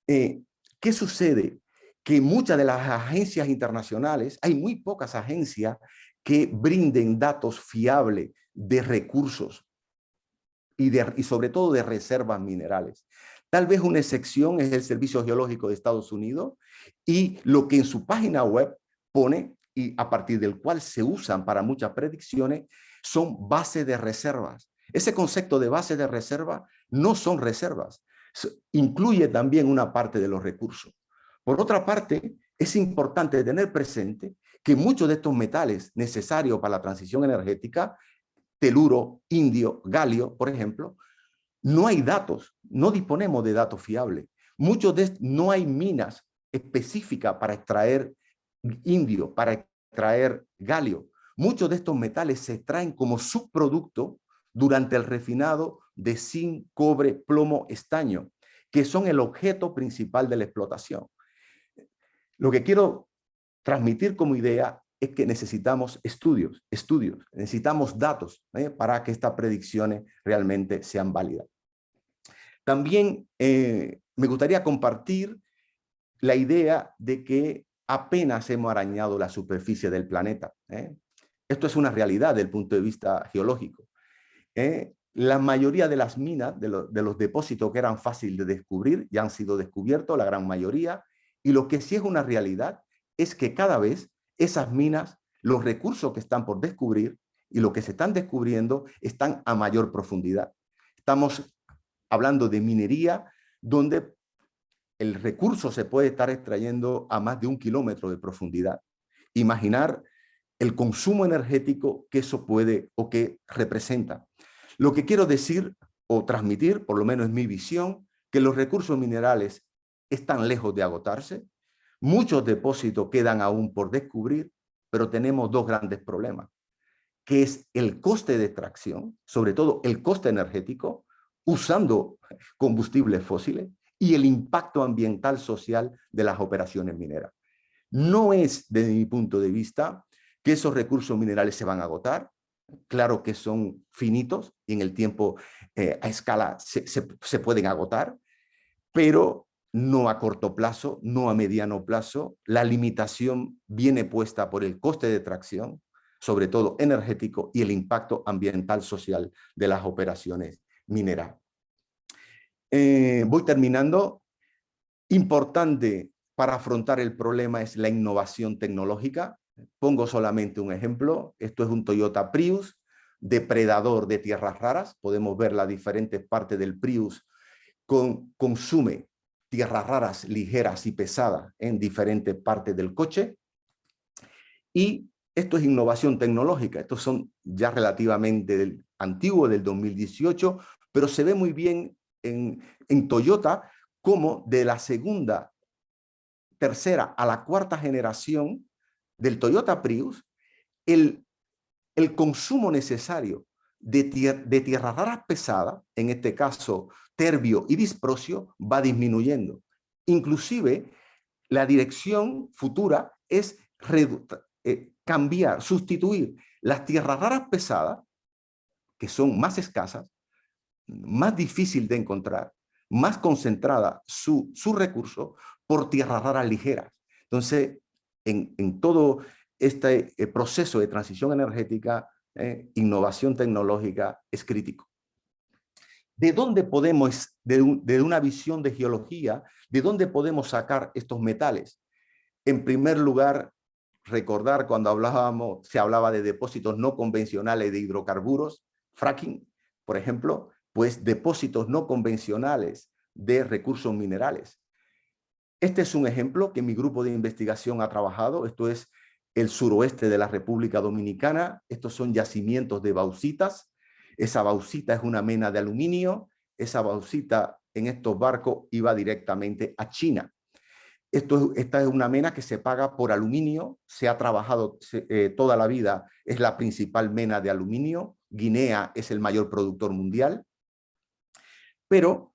¿Qué sucede? Que muchas de las agencias internacionales, hay muy pocas agencias que brinden datos fiables de recursos y sobre todo de reservas minerales. Tal vez una excepción es el Servicio Geológico de Estados Unidos, y lo que en su página web pone, y a partir del cual se usan para muchas predicciones, son bases de reservas. Ese concepto de base de reserva no son reservas, incluye también una parte de los recursos. Por otra parte, es importante tener presente que muchos de estos metales necesarios para la transición energética, teluro, indio, galio, por ejemplo, no hay datos, no disponemos de datos fiables. No hay minas específicas para extraer indio, para extraer galio. Muchos de estos metales se extraen como subproducto durante el refinado de zinc, cobre, plomo, estaño, que son el objeto principal de la explotación. Lo que quiero transmitir como idea es que necesitamos estudios, necesitamos datos para que estas predicciones realmente sean válidas. También me gustaría compartir la idea de que apenas hemos arañado la superficie del planeta. Esto es una realidad desde el punto de vista geológico. La mayoría de las minas, de los depósitos que eran fáciles de descubrir, ya han sido descubiertos, la gran mayoría, y lo que sí es una realidad es que cada vez esas minas, los recursos que están por descubrir y lo que se están descubriendo están a mayor profundidad. Estamos hablando de minería donde el recurso se puede estar extrayendo a más de 1 kilómetro de profundidad. Imaginar el consumo energético que eso puede o que representa. Lo que quiero decir o transmitir, por lo menos es mi visión, que los recursos minerales están lejos de agotarse. Muchos depósitos quedan aún por descubrir, pero tenemos dos grandes problemas, que es el coste de extracción, sobre todo el coste energético, usando combustibles fósiles, y el impacto ambiental social de las operaciones mineras. No es, desde mi punto de vista, que esos recursos minerales se van a agotar. Claro que son finitos y en el tiempo a escala se pueden agotar, pero no a corto plazo, no a mediano plazo. La limitación viene puesta por el coste de extracción, sobre todo energético, y el impacto ambiental social de las operaciones mineras. Voy terminando. Importante para afrontar el problema es la innovación tecnológica. Pongo solamente un ejemplo. Esto es un Toyota Prius, depredador de tierras raras. Podemos ver las diferentes partes del Prius. Consume tierras raras ligeras y pesadas en diferentes partes del coche. Y esto es innovación tecnológica. Estos son ya relativamente antiguos, del 2018, pero se ve muy bien en Toyota como de la segunda, tercera a la cuarta generación del Toyota Prius, el consumo necesario de tierras raras pesadas, en este caso terbio y disprosio, va disminuyendo. Inclusive, la dirección futura es cambiar, sustituir las tierras raras pesadas, que son más escasas, más difícil de encontrar, más concentrada su recurso, por tierras raras ligeras. Entonces, en todo este proceso de transición energética, innovación tecnológica es crítico. ¿De dónde podemos, de una visión de geología, de dónde podemos sacar estos metales? En primer lugar, recordar cuando se hablaba de depósitos no convencionales de hidrocarburos, fracking, por ejemplo, pues depósitos no convencionales de recursos minerales. Este es un ejemplo que mi grupo de investigación ha trabajado. Esto es el suroeste de la República Dominicana. Estos son yacimientos de bauxitas. Esa bauxita es una mena de aluminio. Esa bauxita en estos barcos iba directamente a China. Esta es una mena que se paga por aluminio. Se ha trabajado toda la vida. Es la principal mena de aluminio. Guinea es el mayor productor mundial. Pero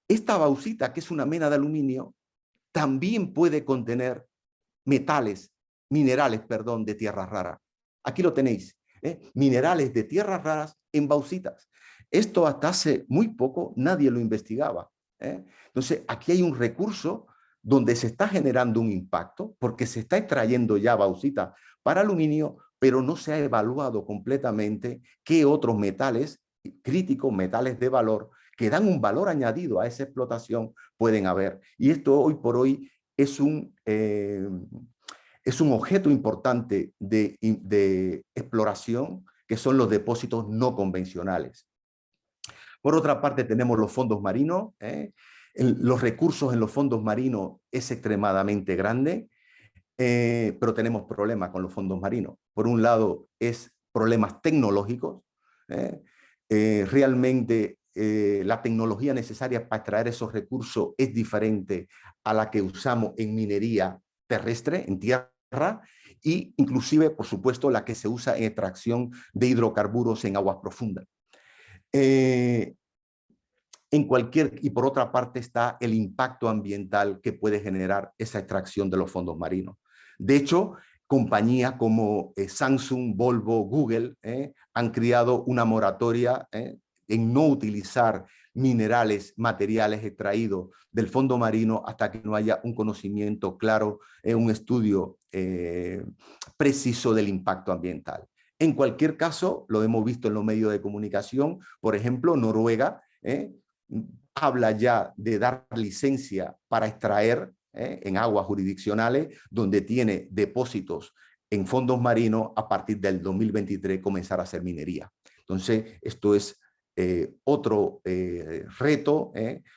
esta bauxita, que es una mena de aluminio, también puede contener minerales, de tierras raras. Aquí lo tenéis, minerales de tierras raras en bauxitas. Esto hasta hace muy poco nadie lo investigaba. Entonces, aquí hay un recurso donde se está generando un impacto, porque se está extrayendo ya bauxita para aluminio, pero no se ha evaluado completamente qué otros metales críticos, metales de valor, que dan un valor añadido a esa explotación, pueden haber. Y esto hoy por hoy es un objeto importante de exploración, que son los depósitos no convencionales. Por otra parte, tenemos los fondos marinos. Los recursos en los fondos marinos es extremadamente grande, pero tenemos problemas con los fondos marinos. Por un lado, es problemas tecnológicos. Realmente la tecnología necesaria para extraer esos recursos es diferente a la que usamos en minería terrestre, en tierra, e inclusive, por supuesto, la que se usa en extracción de hidrocarburos en aguas profundas. Y por otra parte está el impacto ambiental que puede generar esa extracción de los fondos marinos. De hecho, compañías como Samsung, Volvo, Google han creado una moratoria en no utilizar materiales extraídos del fondo marino hasta que no haya un conocimiento claro, un estudio preciso del impacto ambiental. En cualquier caso, lo hemos visto en los medios de comunicación, por ejemplo, Noruega habla ya de dar licencia para extraer en aguas jurisdiccionales, donde tiene depósitos en fondos marinos, a partir del 2023 comenzar a hacer minería. Entonces, esto es otro reto,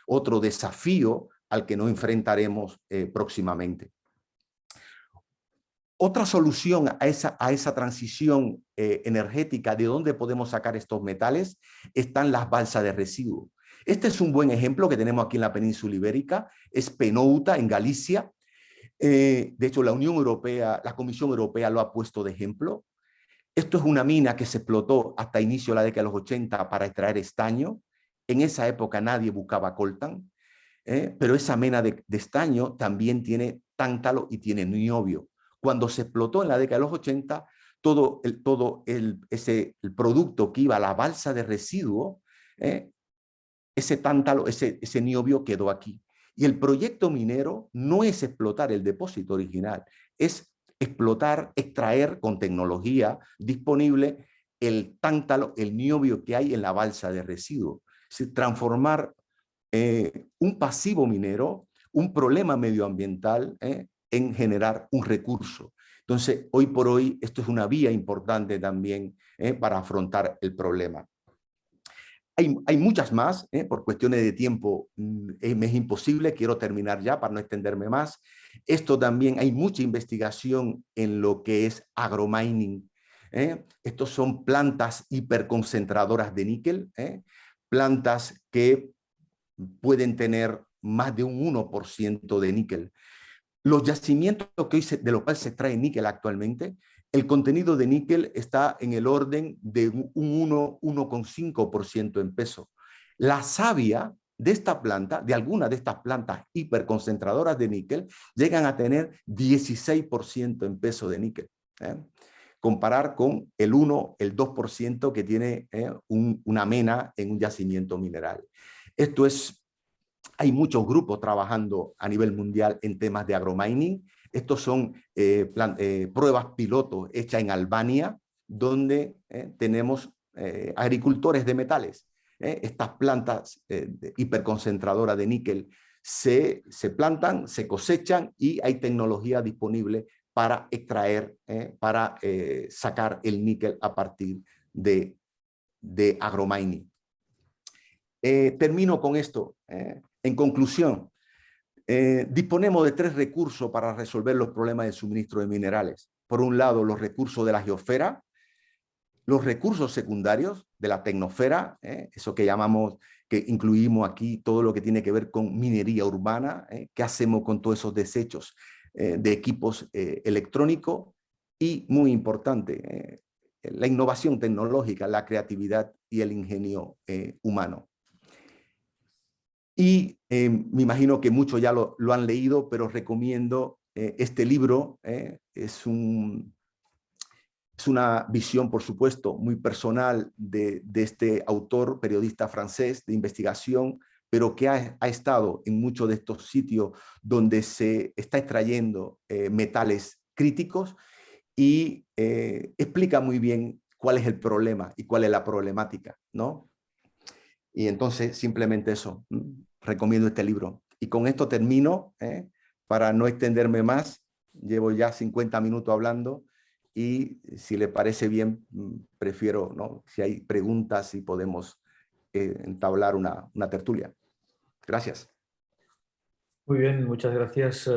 otro desafío al que nos enfrentaremos próximamente. Otra solución a esa transición energética, de dónde podemos sacar estos metales, están las balsas de residuos. Este es un buen ejemplo que tenemos aquí en la península ibérica, es Penouta, en Galicia. De hecho, la Unión Europea, la Comisión Europea lo ha puesto de ejemplo. Esto es una mina que se explotó hasta inicio de la década de los 80 para extraer estaño. En esa época nadie buscaba coltan, pero esa mina de estaño también tiene tántalo y tiene niobio. Cuando se explotó en la década de los 80, todo el producto que iba a la balsa de residuos, ese tántalo, ese niobio quedó aquí. Y el proyecto minero no es explotar el depósito original, es extraer con tecnología disponible el tántalo, el niobio que hay en la balsa de residuos. Transformar un pasivo minero, un problema medioambiental, en generar un recurso. Entonces, hoy por hoy, esto es una vía importante también para afrontar el problema. Hay muchas más, por cuestiones de tiempo me es imposible, quiero terminar ya para no extenderme más. Esto también, hay mucha investigación en lo que es agromining. Estos son plantas hiperconcentradoras de níquel, plantas que pueden tener más de un 1% de níquel. Los yacimientos de los cuales se extrae níquel actualmente, el contenido de níquel está en el orden de un 1,5% en peso. La savia de esta planta, de alguna de estas plantas hiperconcentradoras de níquel, llegan a tener 16% en peso de níquel. Comparar con el 1, el 2% que tiene una mena en un yacimiento mineral. Hay muchos grupos trabajando a nivel mundial en temas de agromining. Estos son pruebas pilotos hechas en Albania, donde tenemos agricultores de metales. estas plantas hiperconcentradoras de níquel se plantan, se cosechan y hay tecnología disponible para extraer, para sacar el níquel a partir de agromining. Termino con esto. En conclusión, disponemos de 3 recursos para resolver los problemas de suministro de minerales. Por un lado, los recursos de la geosfera, los recursos secundarios de la tecnosfera, eso que llamamos, que incluimos aquí todo lo que tiene que ver con minería urbana, qué hacemos con todos esos desechos de equipos electrónicos, y muy importante, la innovación tecnológica, la creatividad y el ingenio humano. Y me imagino que muchos ya lo han leído, pero recomiendo este libro. Es una visión, por supuesto, muy personal de este autor, periodista francés de investigación, pero que ha estado en muchos de estos sitios donde se está extrayendo metales críticos, y explica muy bien cuál es el problema y cuál es la problemática, ¿no? Y entonces, simplemente eso, recomiendo este libro. Y con esto termino, para no extenderme más. Llevo ya 50 minutos hablando, y si le parece bien, prefiero, ¿no?, si hay preguntas, si podemos entablar una tertulia. Gracias. Muy bien, muchas gracias,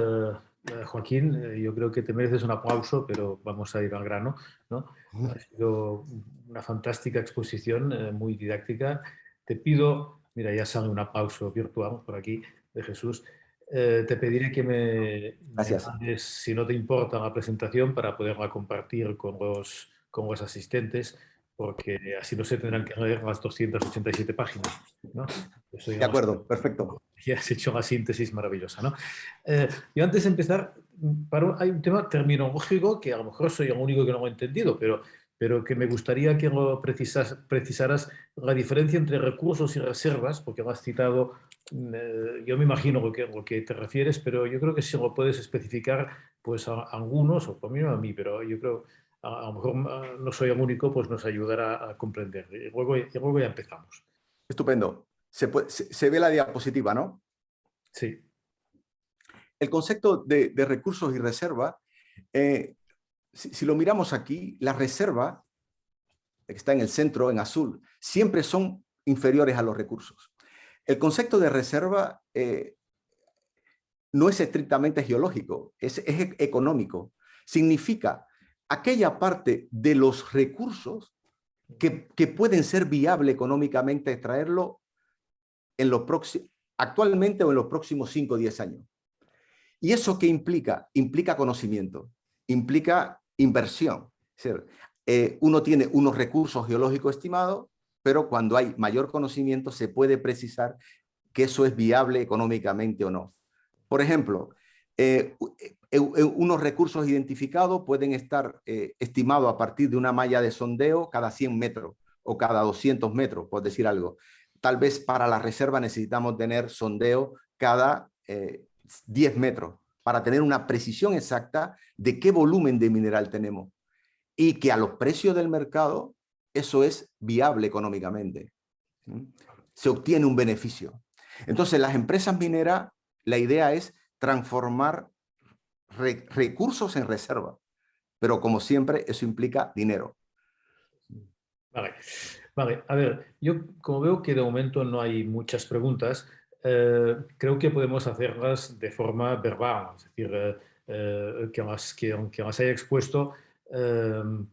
Joaquín. Yo creo que te mereces un aplauso, pero vamos a ir al grano, ¿no? Ha sido una fantástica exposición, muy didáctica. Te pido, mira, ya sale un aplauso virtual por aquí de Jesús. Te pediré que me mandes, si no te importa, la presentación para poderla compartir con los asistentes, porque así no se tendrán que leer las 287 páginas, ¿no? De acuerdo, perfecto. Y has hecho una síntesis maravillosa, ¿no? Yo antes de empezar, hay un tema terminológico que a lo mejor soy el único que no lo he entendido, pero que me gustaría que lo precisaras la diferencia entre recursos y reservas, porque lo has citado. Yo me imagino lo que te refieres, pero yo creo que si lo puedes especificar, pues a algunos, o por mí o a mí, pero yo creo, a lo mejor no soy el único, pues nos ayudará a comprender. Y luego ya empezamos. Estupendo. Se ve la diapositiva, ¿no? Sí. El concepto de recursos y reserva, si lo miramos aquí, la reserva, que está en el centro, en azul, siempre son inferiores a los recursos. El concepto de reserva no es estrictamente geológico, es económico. Significa aquella parte de los recursos que pueden ser viable económicamente extraerlo actualmente o en los próximos 5 o 10 años. ¿Y eso qué implica? Implica conocimiento, implica inversión. Es decir, uno tiene unos recursos geológicos estimados, pero cuando hay mayor conocimiento se puede precisar que eso es viable económicamente o no. Por ejemplo, unos recursos identificados pueden estar estimados a partir de una malla de sondeo cada 100 metros o cada 200 metros, por decir algo. Tal vez para la reserva necesitamos tener sondeo cada 10 metros para tener una precisión exacta de qué volumen de mineral tenemos, y que a los precios del mercado eso es viable económicamente. Se obtiene un beneficio. Entonces, las empresas mineras, la idea es transformar recursos en reserva, pero como siempre eso implica dinero. Vale, a ver, yo como veo que de momento no hay muchas preguntas, creo que podemos hacerlas de forma verbal, es decir, que las haya expuesto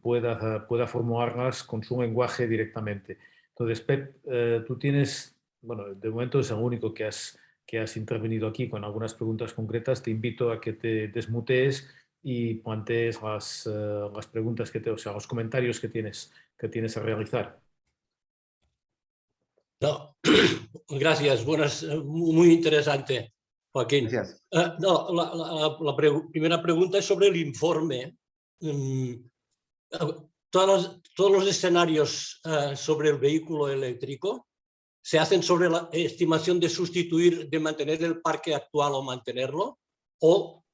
pueda formularlas con su lenguaje directamente. Entonces, Pep, tú tienes, bueno, de momento es el único que has intervenido aquí con algunas preguntas concretas. Te invito a que te desmutees y plantees las preguntas o sea, los comentarios que tienes a realizar. No, gracias, muy interesante, Joaquín. Gracias. No, la primera pregunta es sobre el informe. Todos los escenarios sobre el vehículo eléctrico se hacen sobre la estimación de sustituir, de mantener el parque actual o mantenerlo, o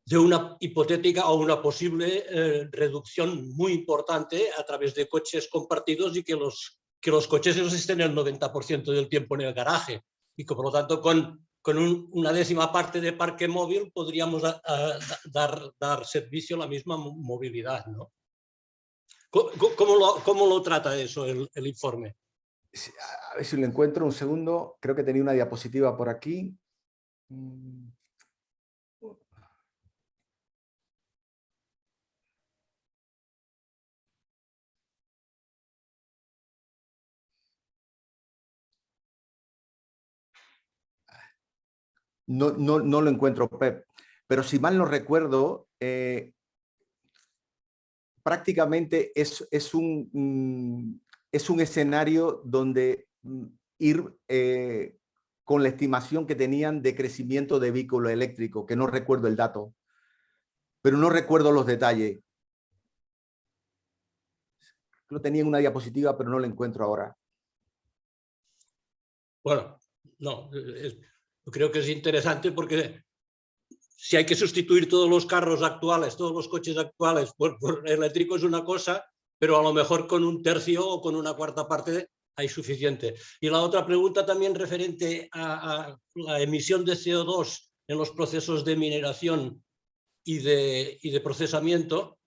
de una hipotética o una posible reducción muy importante a través de coches compartidos y que los que los coches esos estén el 90% del tiempo en el garaje y que por lo tanto con una décima parte de parque móvil podríamos dar servicio a la misma movilidad, ¿no? ¿Cómo lo trata eso el informe? A ver si lo encuentro un segundo. Creo que tenía una diapositiva por aquí. No lo encuentro, Pep. Pero si mal no recuerdo, prácticamente es un escenario donde ir con la estimación que tenían de crecimiento de vehículo eléctrico, que no recuerdo el dato, pero no recuerdo los detalles. Lo tenía en una diapositiva, pero no lo encuentro ahora. Bueno, no, creo que es interesante porque si hay que sustituir todos los carros actuales, todos los coches actuales por eléctrico es una cosa, pero a lo mejor con un tercio o con una cuarta parte hay suficiente. Y la otra pregunta también referente a la emisión de CO2 en los procesos de mineración y de procesamiento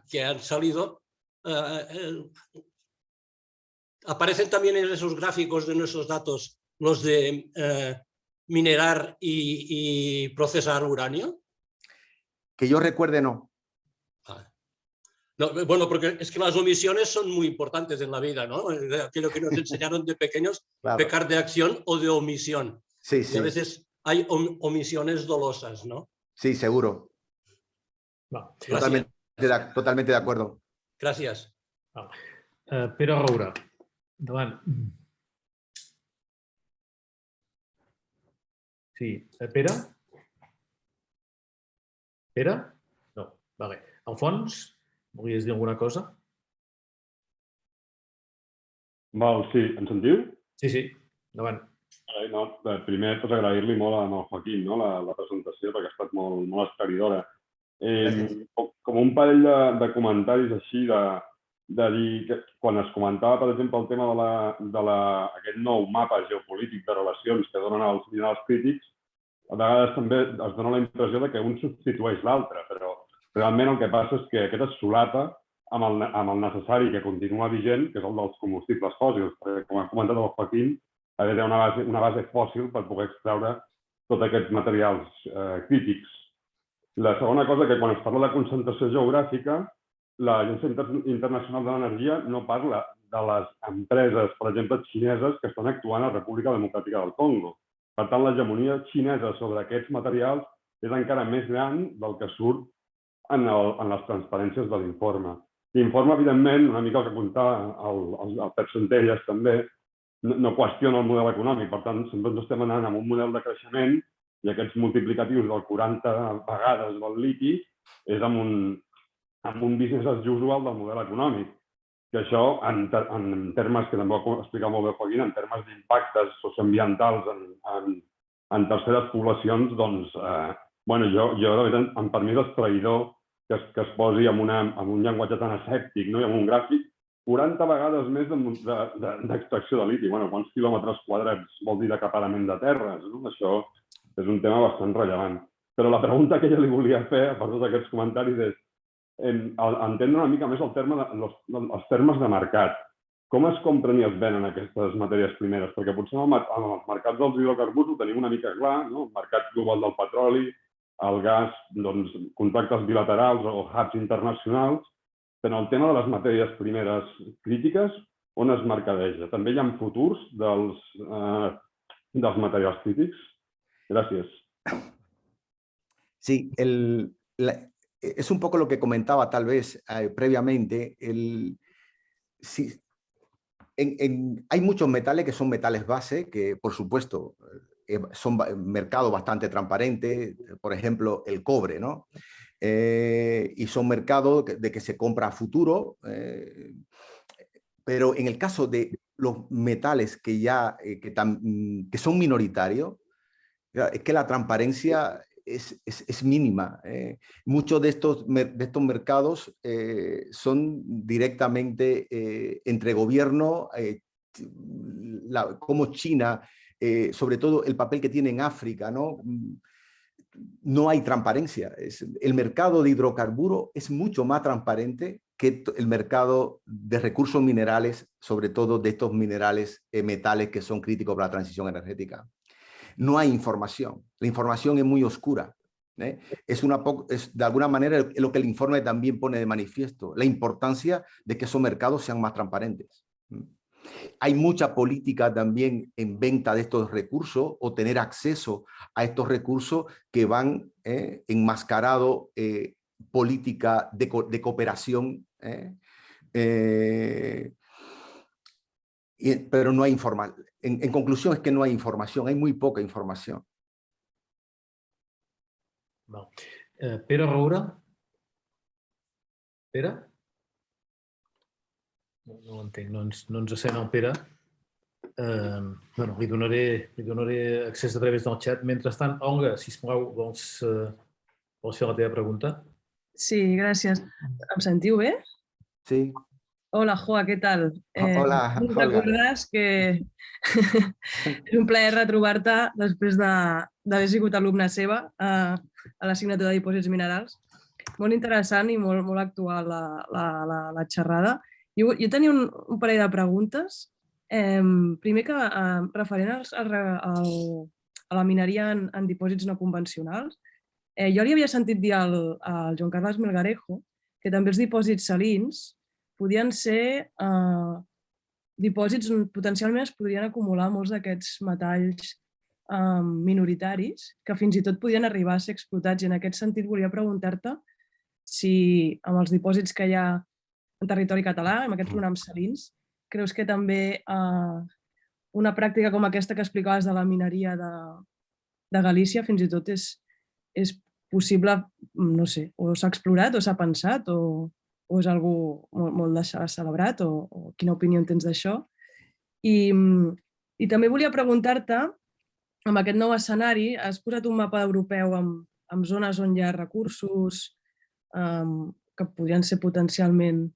que han salido, aparecen también en esos gráficos de nuestros datos los de minerar y procesar uranio. Que yo recuerde, no. No, bueno, porque es que las omisiones son muy importantes en la vida, ¿no? Aquello que nos enseñaron de pequeños, Claro. pecar de acción o de omisión. Sí, Y sí. a veces hay omisiones dolosas, ¿no? Sí, seguro. Va. Totalmente de acuerdo. Gracias. Pere Roura, endavant. Sí, Pere? Pere? No, vale. Alfons, volies dir alguna cosa? Val, sí, em sentiu? Sí, endavant. No, primer, pues, agrair-li molt al Joaquín, no? la presentació, perquè ha estat molt esclaridora. Com un parell de comentaris així, de dir que quan es comentava, per exemple, el tema d'aquest nou mapa geopolític de relacions que donen els minerals crítics, a vegades també es dona la impressió de que un substitueix l'altre, però realment el que passa és que aquest es solapa amb el necessari que continua vigent, que és el dels combustibles fòssils, perquè, com ha comentat el Joaquín, ha d'haver una base fòssil per poder extraure tots aquests materials crítics. La segona cosa, que quan es parla de concentració geogràfica, l'Agència Internacional de l'Energia no parla de les empreses, per exemple, xineses que estan actuant a la República Democràtica del Congo. Per tant, l'hegemonia xinesa sobre aquests materials és encara més gran del que surt en les transparències de l'informe. L'informe, evidentment, una mica el que apuntava el Pep Centelles també, no qüestiona el model econòmic. Per tant, sempre ens estem anant amb un model de creixement i aquests multiplicatius del 40 vegades del liti és amb un business as usual del model econòmic. Que això, en termes, que també ho ha explicat molt bé Joaquín, en termes d'impactes socioambientals en terceres poblacions, doncs, jo, de veritat, per mi és estraïdor que es posi amb un llenguatge tan asèptic i amb un gràfic 40 vegades més d'extracció de liti. Quants quilòmetres quadrats vol dir d'acaparament de terres? Això és un tema bastant rellevant. Però la pregunta que jo li volia fer, per tots aquests comentaris, és entendre una mica més els termes de mercat. Com es compren i es venen aquestes matèries primeres? Perquè potser en els mercats dels hidrocarburs ho tenim una mica clar, el mercat global del petroli, el gas, contractes bilaterals o hubs internacionals, però el tema de les matèries primeres crítiques, on es mercadeja? També hi ha futurs dels materials crítics? Gràcies. Sí, es un poco lo que comentaba tal vez previamente. Hay muchos metales que son metales base, que por supuesto son mercado bastante transparente, por ejemplo el cobre, ¿no? Y son mercados de que se compra a futuro, pero en el caso de los metales que son minoritarios, es que la transparencia es mínima. Muchos de estos mercados son directamente entre gobierno, como China, sobre todo el papel que tiene en África, ¿no? No hay transparencia. El mercado de hidrocarburos es mucho más transparente que el mercado de recursos minerales, sobre todo de estos minerales, metales que son críticos para la transición energética. No hay información. La información es muy oscura. Es de alguna manera lo que el informe también pone de manifiesto, la importancia de que esos mercados sean más transparentes. Hay mucha política también en venta de estos recursos o tener acceso a estos recursos que van enmascarado política de cooperación, pero no hay información. En conclusión es que no hay información, hay muy poca información. Val. Pere Roura? Pere? No l'entenc, no ens sent el Pere. Bueno, li donaré accés a través del xat. Mentrestant, Olga, sisplau, vols fer la teva pregunta? Sí, gràcies. Em sentiu bé? Sí. Hola, Joa, què tal? Hola, Olga. Recordaràs que és un plaer retrobar-te després d'haver sigut alumna seva a l'assignatura de dipòsits minerals. Molt interessant i molt actual la xerrada. Jo tenia un parell de preguntes. Primer que referent a la mineria en dipòsits no convencionals, jo li havia sentit dir al Joan Carles Melgarejo que també els dipòsits salins podien ser dipòsits on potencialment es podrien acumular molts d'aquests metalls minoritaris que fins i tot podien arribar a ser explotats. I en aquest sentit volia preguntar-te si amb els dipòsits que hi ha en territori català, amb aquests programs salins, creus que també una pràctica com aquesta que explicaves de la mineria de Galícia fins i tot és possible, no sé, o s'ha explorat o s'ha pensat o és algú molt celebrat o quina opinió tens d'això? I també volia preguntar-te, amb aquest nou escenari, has posat un mapa europeu amb zones on hi ha recursos que podrien ser potencialment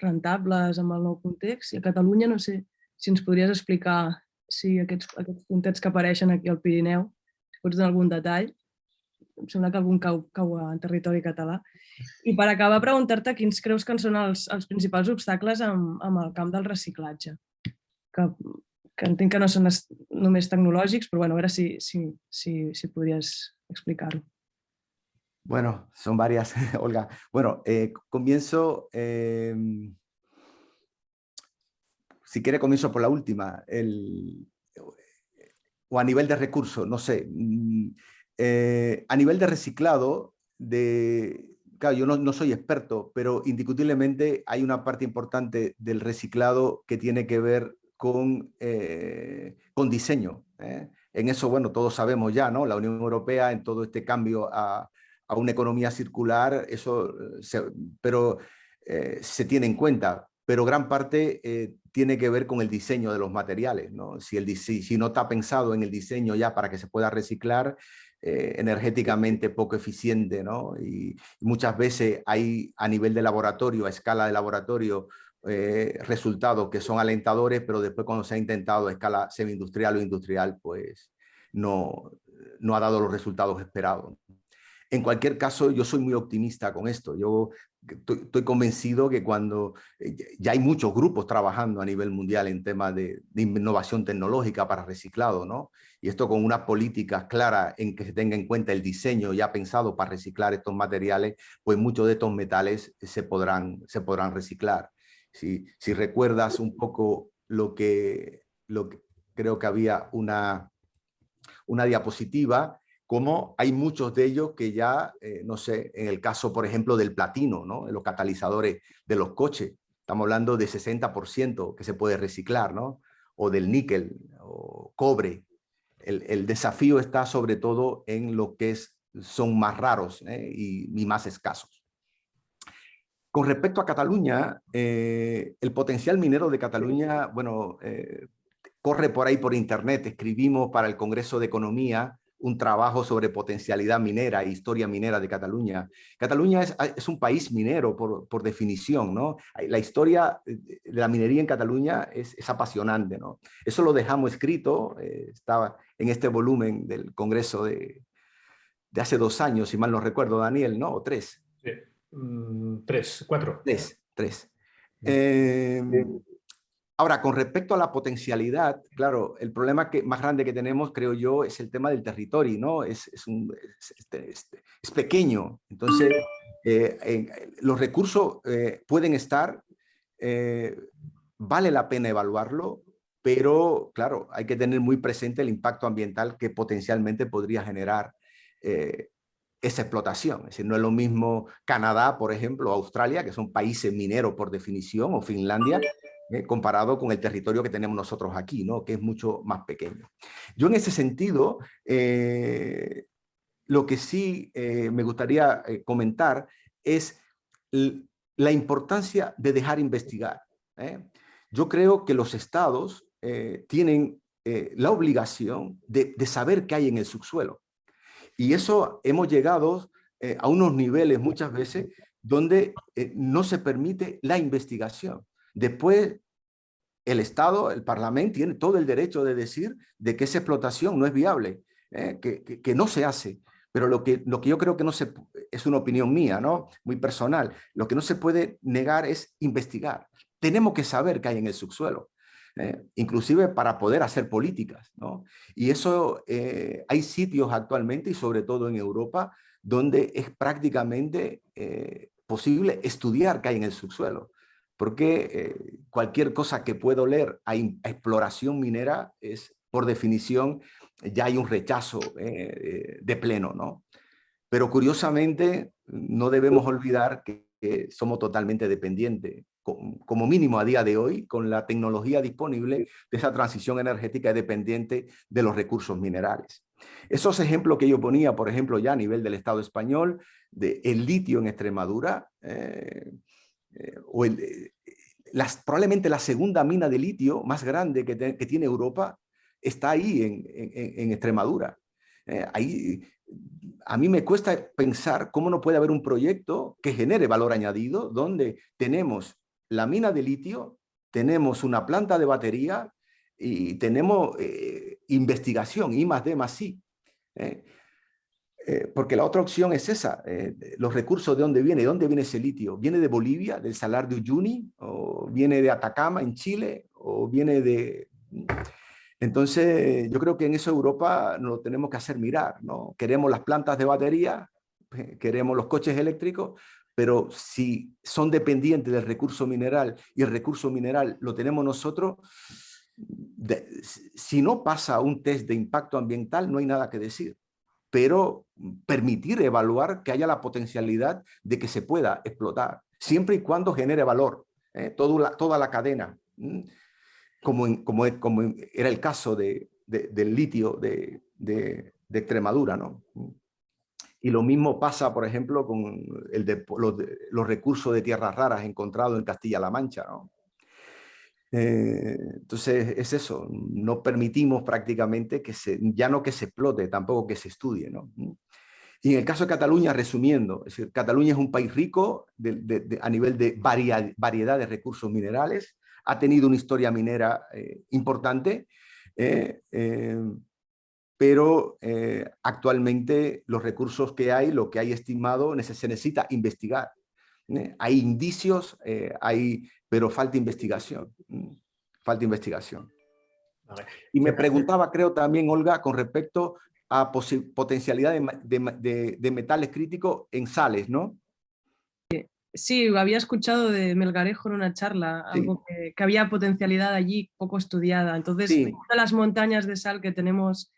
rentables amb el nou context. I a Catalunya, no sé si ens podries explicar si aquests puntets que apareixen aquí al Pirineu, si pots donar algun detall. Em sembla que algun cau en territori català. I per acabar, preguntar-te quins creus que són els principals obstacles amb el camp del reciclatge. Que entenc que no són només tecnològics, però a veure si podries explicar-ho. Bueno, son varias, Olga. Bueno, comienzo, si quiere comienzo por la última, o a nivel de recursos, no sé. A nivel de reciclado, claro, yo no soy experto, pero indiscutiblemente hay una parte importante del reciclado que tiene que ver con diseño. En eso, bueno, todos sabemos ya, ¿no? La Unión Europea en todo este cambio a una economía circular, eso se tiene en cuenta, pero gran parte tiene que ver con el diseño de los materiales, ¿no? Si no está pensado en el diseño ya para que se pueda reciclar, energéticamente poco eficiente, ¿no? Y muchas veces hay a nivel de laboratorio, a escala de laboratorio, resultados que son alentadores, pero después cuando se ha intentado a escala semi-industrial o industrial, pues no ha dado los resultados esperados. En cualquier caso, yo soy muy optimista con esto. Yo estoy convencido que cuando ya hay muchos grupos trabajando a nivel mundial en temas de innovación tecnológica para reciclado, ¿no? Y esto con unas políticas claras en que se tenga en cuenta el diseño ya pensado para reciclar estos materiales, pues muchos de estos metales se podrán reciclar. Si recuerdas un poco lo que creo que había una diapositiva, como hay muchos de ellos que ya, no sé, en el caso, por ejemplo, del platino, ¿no? En los catalizadores de los coches, estamos hablando de 60% que se puede reciclar, ¿no? O del níquel, o cobre. El desafío está sobre todo en lo que son más raros y más escasos. Con respecto a Cataluña, el potencial minero de Cataluña, bueno, corre por ahí por internet. Escribimos para el Congreso de Economía un trabajo sobre potencialidad minera e historia minera de Cataluña. Cataluña es un país minero por definición, ¿no? La historia de la minería en Cataluña es apasionante, ¿no? Eso lo dejamos escrito, estaba en este volumen del Congreso de hace 2 años, si mal no recuerdo, Daniel, ¿no? ¿O 3? Sí. 3, 4. 3. Ahora, con respecto a la potencialidad, claro, el problema más grande que tenemos, creo yo, es el tema del territorio, ¿no? Es pequeño. Entonces, los recursos pueden estar, vale la pena evaluarlo, pero, claro, hay que tener muy presente el impacto ambiental que potencialmente podría generar esa explotación. Es decir, no es lo mismo Canadá, por ejemplo, o Australia, que son países mineros por definición, o Finlandia, comparado con el territorio que tenemos nosotros aquí, ¿no? Que es mucho más pequeño. Yo en ese sentido, lo que sí me gustaría comentar es la importancia de dejar investigar. Yo creo que los estados tienen la obligación de saber qué hay en el subsuelo. Y eso hemos llegado a unos niveles muchas veces donde no se permite la investigación. Después, el Estado, el Parlamento, tiene todo el derecho de decir de que esa explotación no es viable, que no se hace. Pero lo que yo creo que no se, es una opinión mía, ¿no? Muy personal, lo que no se puede negar es investigar. Tenemos que saber qué hay en el subsuelo. Inclusive para poder hacer políticas, ¿no? Y eso hay sitios actualmente, y sobre todo en Europa, donde es prácticamente posible estudiar qué hay en el subsuelo, porque cualquier cosa que pueda oler a exploración minera es, por definición, ya hay un rechazo de pleno, ¿no? Pero curiosamente no debemos olvidar que somos totalmente dependientes, como mínimo a día de hoy, con la tecnología disponible, de esa transición energética dependiente de los recursos minerales. Esos ejemplos que yo ponía, por ejemplo, ya a nivel del Estado español, del litio en Extremadura, probablemente la segunda mina de litio más grande que tiene Europa, está ahí en Extremadura. Ahí, a mí me cuesta pensar cómo no puede haber un proyecto que genere valor añadido, donde tenemos la mina de litio, tenemos una planta de batería y tenemos investigación, I+D+I. Porque la otra opción es esa, los recursos de dónde viene. ¿De dónde viene ese litio? ¿Viene de Bolivia, del Salar de Uyuni? ¿O viene de Atacama, en Chile? ¿O viene de...? Entonces, yo creo que en eso Europa nos lo tenemos que hacer mirar, ¿no? Queremos las plantas de batería, queremos los coches eléctricos, pero si son dependientes del recurso mineral y el recurso mineral lo tenemos nosotros, si no pasa un test de impacto ambiental, no hay nada que decir. Pero permitir evaluar que haya la potencialidad de que se pueda explotar, siempre y cuando genere valor, toda la cadena, como era el caso del litio de Extremadura, ¿no? Y lo mismo pasa, por ejemplo, con los recursos de tierras raras encontrados en Castilla-La Mancha, ¿no? Entonces es eso, no permitimos prácticamente ya no que se explote, tampoco que se estudie, ¿no? Y en el caso de Cataluña, resumiendo, es decir, Cataluña es un país rico a nivel de variedad de recursos minerales, ha tenido una historia minera importante, pero actualmente los recursos que hay, lo que hay estimado, se necesita investigar. Hay indicios, pero falta investigación. Falta investigación. Vale. Y me preguntaba, creo también, Olga, con respecto a potencialidad de metales críticos en sales, ¿no? Sí, había escuchado de Melgarejo en una charla, Sí. algo que había potencialidad allí poco estudiada. Entonces, Sí. todas las montañas de sal que tenemos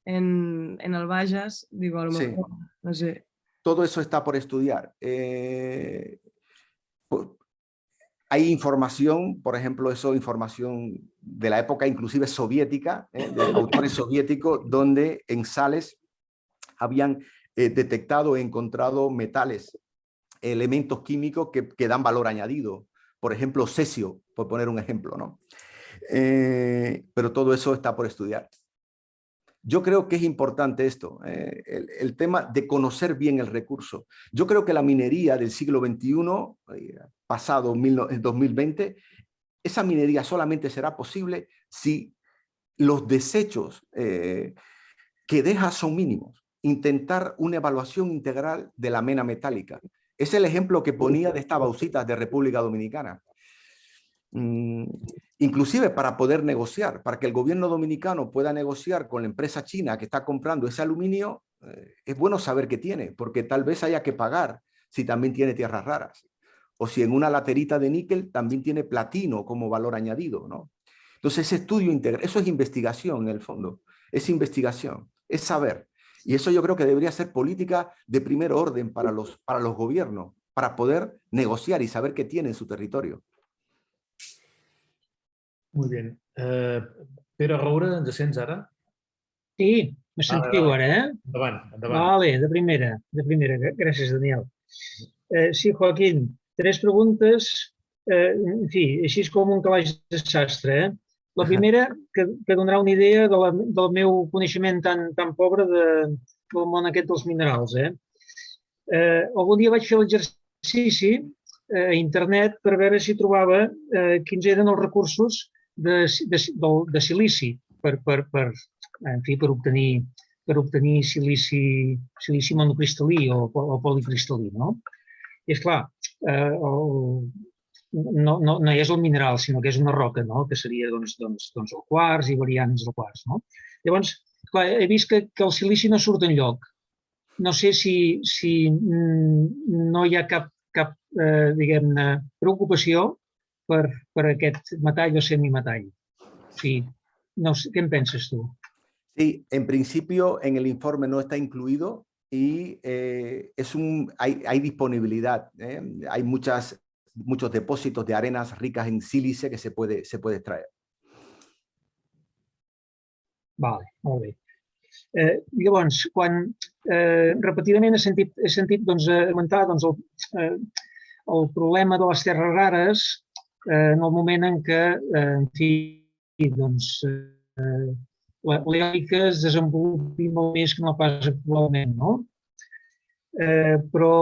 en Albayas, digo, a lo mejor, Sí. no sé. Todo eso está por estudiar. Hay información, por ejemplo, información de la época inclusive soviética, de autores soviéticos, donde en sales habían detectado e encontrado metales, elementos químicos que dan valor añadido. Por ejemplo, cesio, por poner un ejemplo, ¿no? Pero todo eso está por estudiar. yo creo que es importante esto, el tema de conocer bien el recurso. Yo creo que la minería del siglo XXI, pasado 2020, esa minería solamente será posible si los desechos que deja son mínimos. Intentar una evaluación integral de la mena metálica. Es el ejemplo que ponía de estas bauxitas de República Dominicana. Inclusive para poder negociar, para que el gobierno dominicano pueda negociar con la empresa china que está comprando ese aluminio, es bueno saber qué tiene, porque tal vez haya que pagar si también tiene tierras raras, o si en una laterita de níquel también tiene platino como valor añadido, ¿no? Entonces ese estudio integral, eso es investigación en el fondo, es investigación, es saber. Y eso yo creo que debería ser política de primer orden para los gobiernos, para poder negociar y saber qué tiene en su territorio. Muy bien. Pere Roura, ens sents ara? Sí, me sentiu ara, eh? Endavant, endavant. Vale, de primera. Gràcies, Daniel. Sí, Joaquín, 3 preguntes, en fi, així com un calaix de sastre, eh? La primera, que donarà una idea del meu coneixement tan pobre del món aquest dels minerals, eh? Algun dia vaig fer l'exercici a internet per veure si trobava quins eren els recursos de silici per obtenir silici monocristal·lí o policristal·lí, no? I esclar, no és el mineral, sinó que és una roca, no? Que seria el quars i variants del quars, no? Llavors, clar, he vist que el silici no surt enlloc. No sé si no hi ha cap diguem-ne, preocupació per aquest metall o semimetall. O sigui, no sé, ¿qué piensas tú? Sí, en principio en el informe no está incluido y hay disponibilidad. Hay muchos depósitos de arenas ricas en sílice que se puede extraer. Vale, molt bé. Llavors, quan repetidament he sentit comentar el problema de les terres rares en el moment en què, en fi, l'eòlica es desenvolupi molt més que no pas actualment, no? Però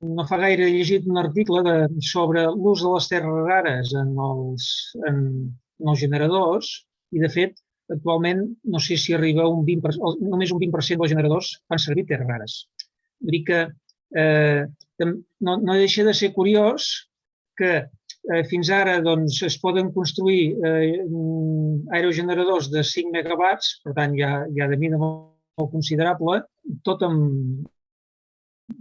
no fa gaire he llegit un article sobre l'ús de les terres rares en els generadors i, de fet, actualment no sé si arriba a només un 20% dels generadors fan servir terres rares. Vull dir que no deixa de ser curiós que fins ara es poden construir aerogeneradors de 5 megawatts, per tant ja de mida molt considerable, tot amb,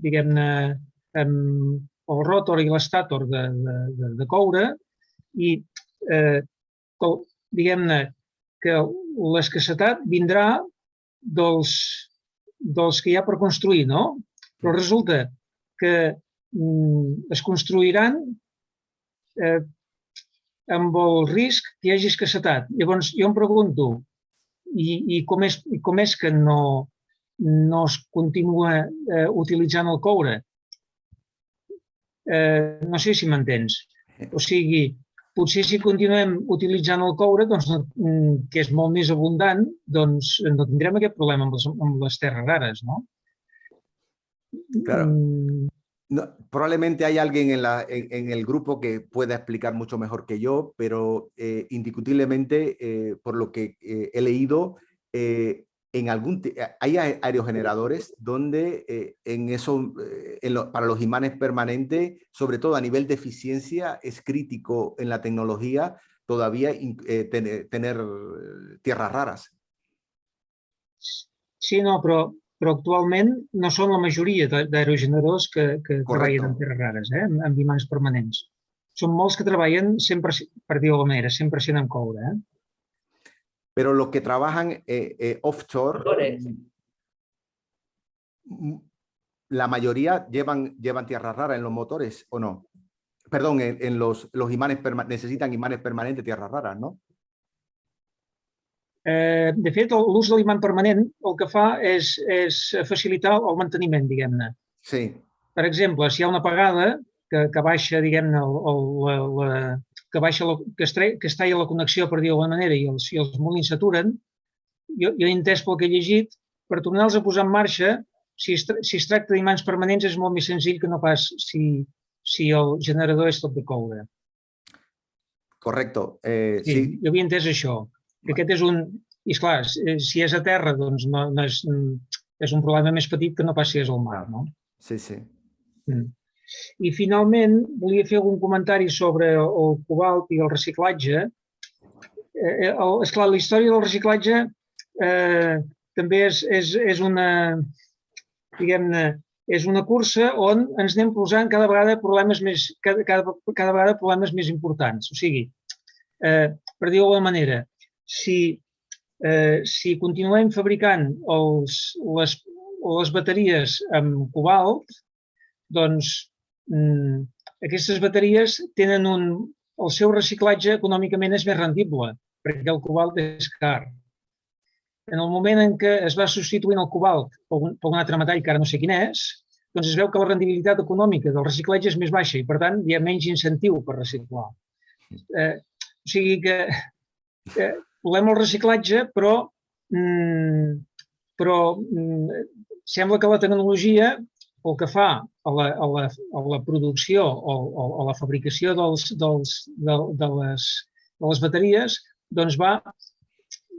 diguem-ne, el rotor i l'estator de coure i, diguem-ne, que l'escassetat vindrà dels que hi ha per construir, no? Però resulta que es construiran amb el risc que hi hagi escassetat. Llavors, jo em pregunto, i com és que no es continua utilitzant el coure? No sé si m'entens. O sigui, potser si continuem utilitzant el coure, que és molt més abundant, doncs no tindrem aquest problema amb les terres rares, no? Claro. No, probablemente hay alguien en el grupo que pueda explicar mucho mejor que yo, pero indiscutiblemente, por lo que he leído, hay aerogeneradores donde para los imanes permanentes, sobre todo a nivel de eficiencia, es crítico en la tecnología todavía tener tierras raras. Sí, no, però actualment no són la majoria d'aerogeneradors que treballen amb terres rares, amb imants permanents. Són molts que treballen, per dir-ho d'alguna manera, 100% amb coure. Pero los que trabajan offshore, la mayoría llevan tierras raras en los motores, ¿o no? Perdón, en los imanes necesitan imanes permanentes, tierras raras, ¿no? De fet, l'ús de l'imant permanent el que fa és facilitar el manteniment, diguem-ne. Sí. Per exemple, si hi ha una apagada que baixa, diguem-ne, que es talla la connexió, per dir-ho d'alguna manera, i els molins s'aturen, jo he entès pel que he llegit, per tornar-los a posar en marxa, si es tracta d'imants permanents és molt més senzill que no pas si el generador és tot de coure. Correcto. Sí, jo havia entès això, que aquest és un... I esclar, si és a terra, doncs és un problema més petit que no pas si és al mar, no? Sí, sí. I finalment volia fer algun comentari sobre el cobalt i el reciclatge. Esclar, la història del reciclatge també és una, diguem-ne, és una cursa on ens anem posant cada vegada problemes més importants. O sigui, per dir-ho d'alguna manera, si continuem fabricant les bateries amb cobalt, doncs aquestes bateries tenen el seu reciclatge econòmicament és més rendible, perquè el cobalt és car. En el moment en què es va substituint el cobalt per un altre metall, que ara no sé quin és, doncs es veu que la rendibilitat econòmica del reciclatge és més baixa i, per tant, hi ha menys incentiu per reciclar. O sigui que volem el reciclatge, però sembla que la tecnologia, pel que fa a la producció o a la fabricació de les bateries, doncs va,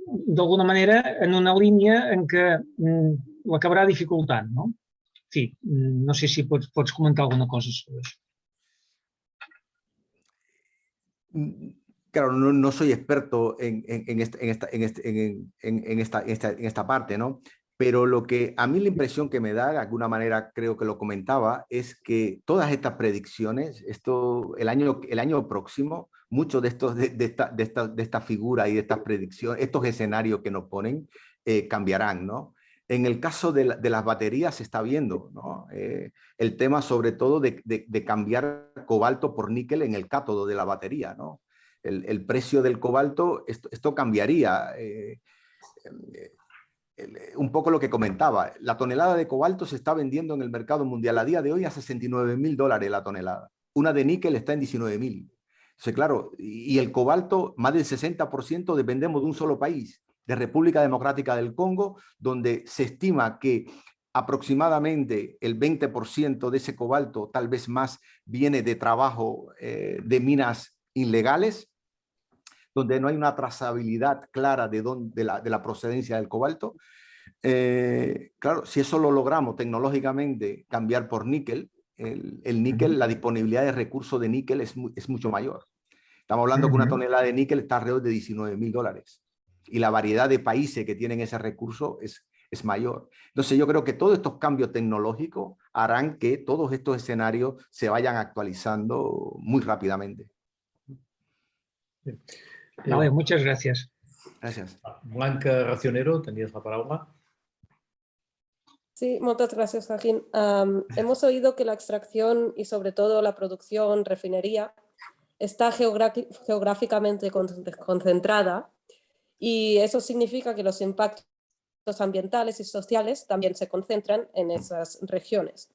d'alguna manera, en una línia en què l'acabarà dificultant, no? En fi, no sé si pots comentar alguna cosa sobre això. Claro, no soy experto en esta parte, ¿no? Pero lo que a mí la impresión que me da, de alguna manera creo que lo comentaba, es que todas estas predicciones, el año próximo, muchos de esta figura y de estas predicciones, estos escenarios que nos ponen, cambiarán, ¿no? En el caso de las baterías se está viendo, ¿no? El tema sobre todo de cambiar cobalto por níquel en el cátodo de la batería, ¿no? El precio del cobalto, esto cambiaría. Un poco lo que comentaba, la tonelada de cobalto se está vendiendo en el mercado mundial a día de hoy a $69.000 la tonelada. Una de níquel está en 19.000. Entonces, claro, y el cobalto, más del 60% dependemos de un solo país, de República Democrática del Congo, donde se estima que aproximadamente el 20% de ese cobalto, tal vez más, viene de trabajo de minas ilegales, donde no hay una trazabilidad clara de la procedencia del cobalto. Claro, si eso lo logramos tecnológicamente cambiar por níquel, el níquel, la disponibilidad de recursos de níquel es mucho mayor. Estamos hablando que una tonelada de níquel está alrededor de $19.000 y la variedad de países que tienen ese recurso es mayor. Entonces yo creo que todos estos cambios tecnológicos harán que todos estos escenarios se vayan actualizando muy rápidamente. Vale, muchas gracias. Gracias. Blanca Racionero, tenías la palabra. Sí, muchas gracias, Joaquín. Hemos oído que la extracción y sobre todo la producción, refinería, está geográficamente concentrada y eso significa que los impactos ambientales y sociales también se concentran en esas regiones,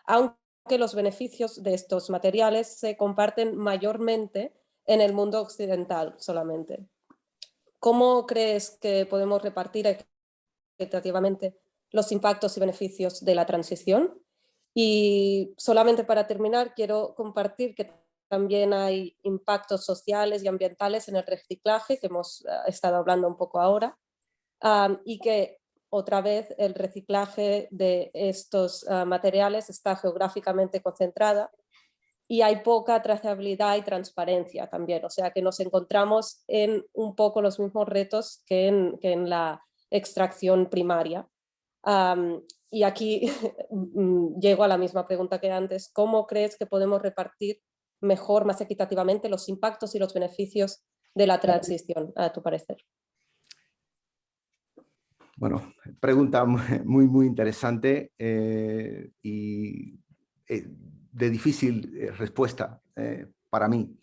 aunque los beneficios de estos materiales se comparten mayormente en el mundo occidental solamente. ¿Cómo crees que podemos repartir equitativamente los impactos y beneficios de la transición? Y solamente para terminar, quiero compartir que también hay impactos sociales y ambientales en el reciclaje, que hemos estado hablando un poco ahora, y que otra vez el reciclaje de estos materiales está geográficamente concentrada y hay poca trazabilidad y transparencia también, o sea que nos encontramos en un poco los mismos retos que en la extracción primaria. Y aquí llego a la misma pregunta que antes, ¿cómo crees que podemos repartir mejor, más equitativamente los impactos y los beneficios de la transición, a tu parecer? Bueno, pregunta muy interesante y de difícil respuesta para mí,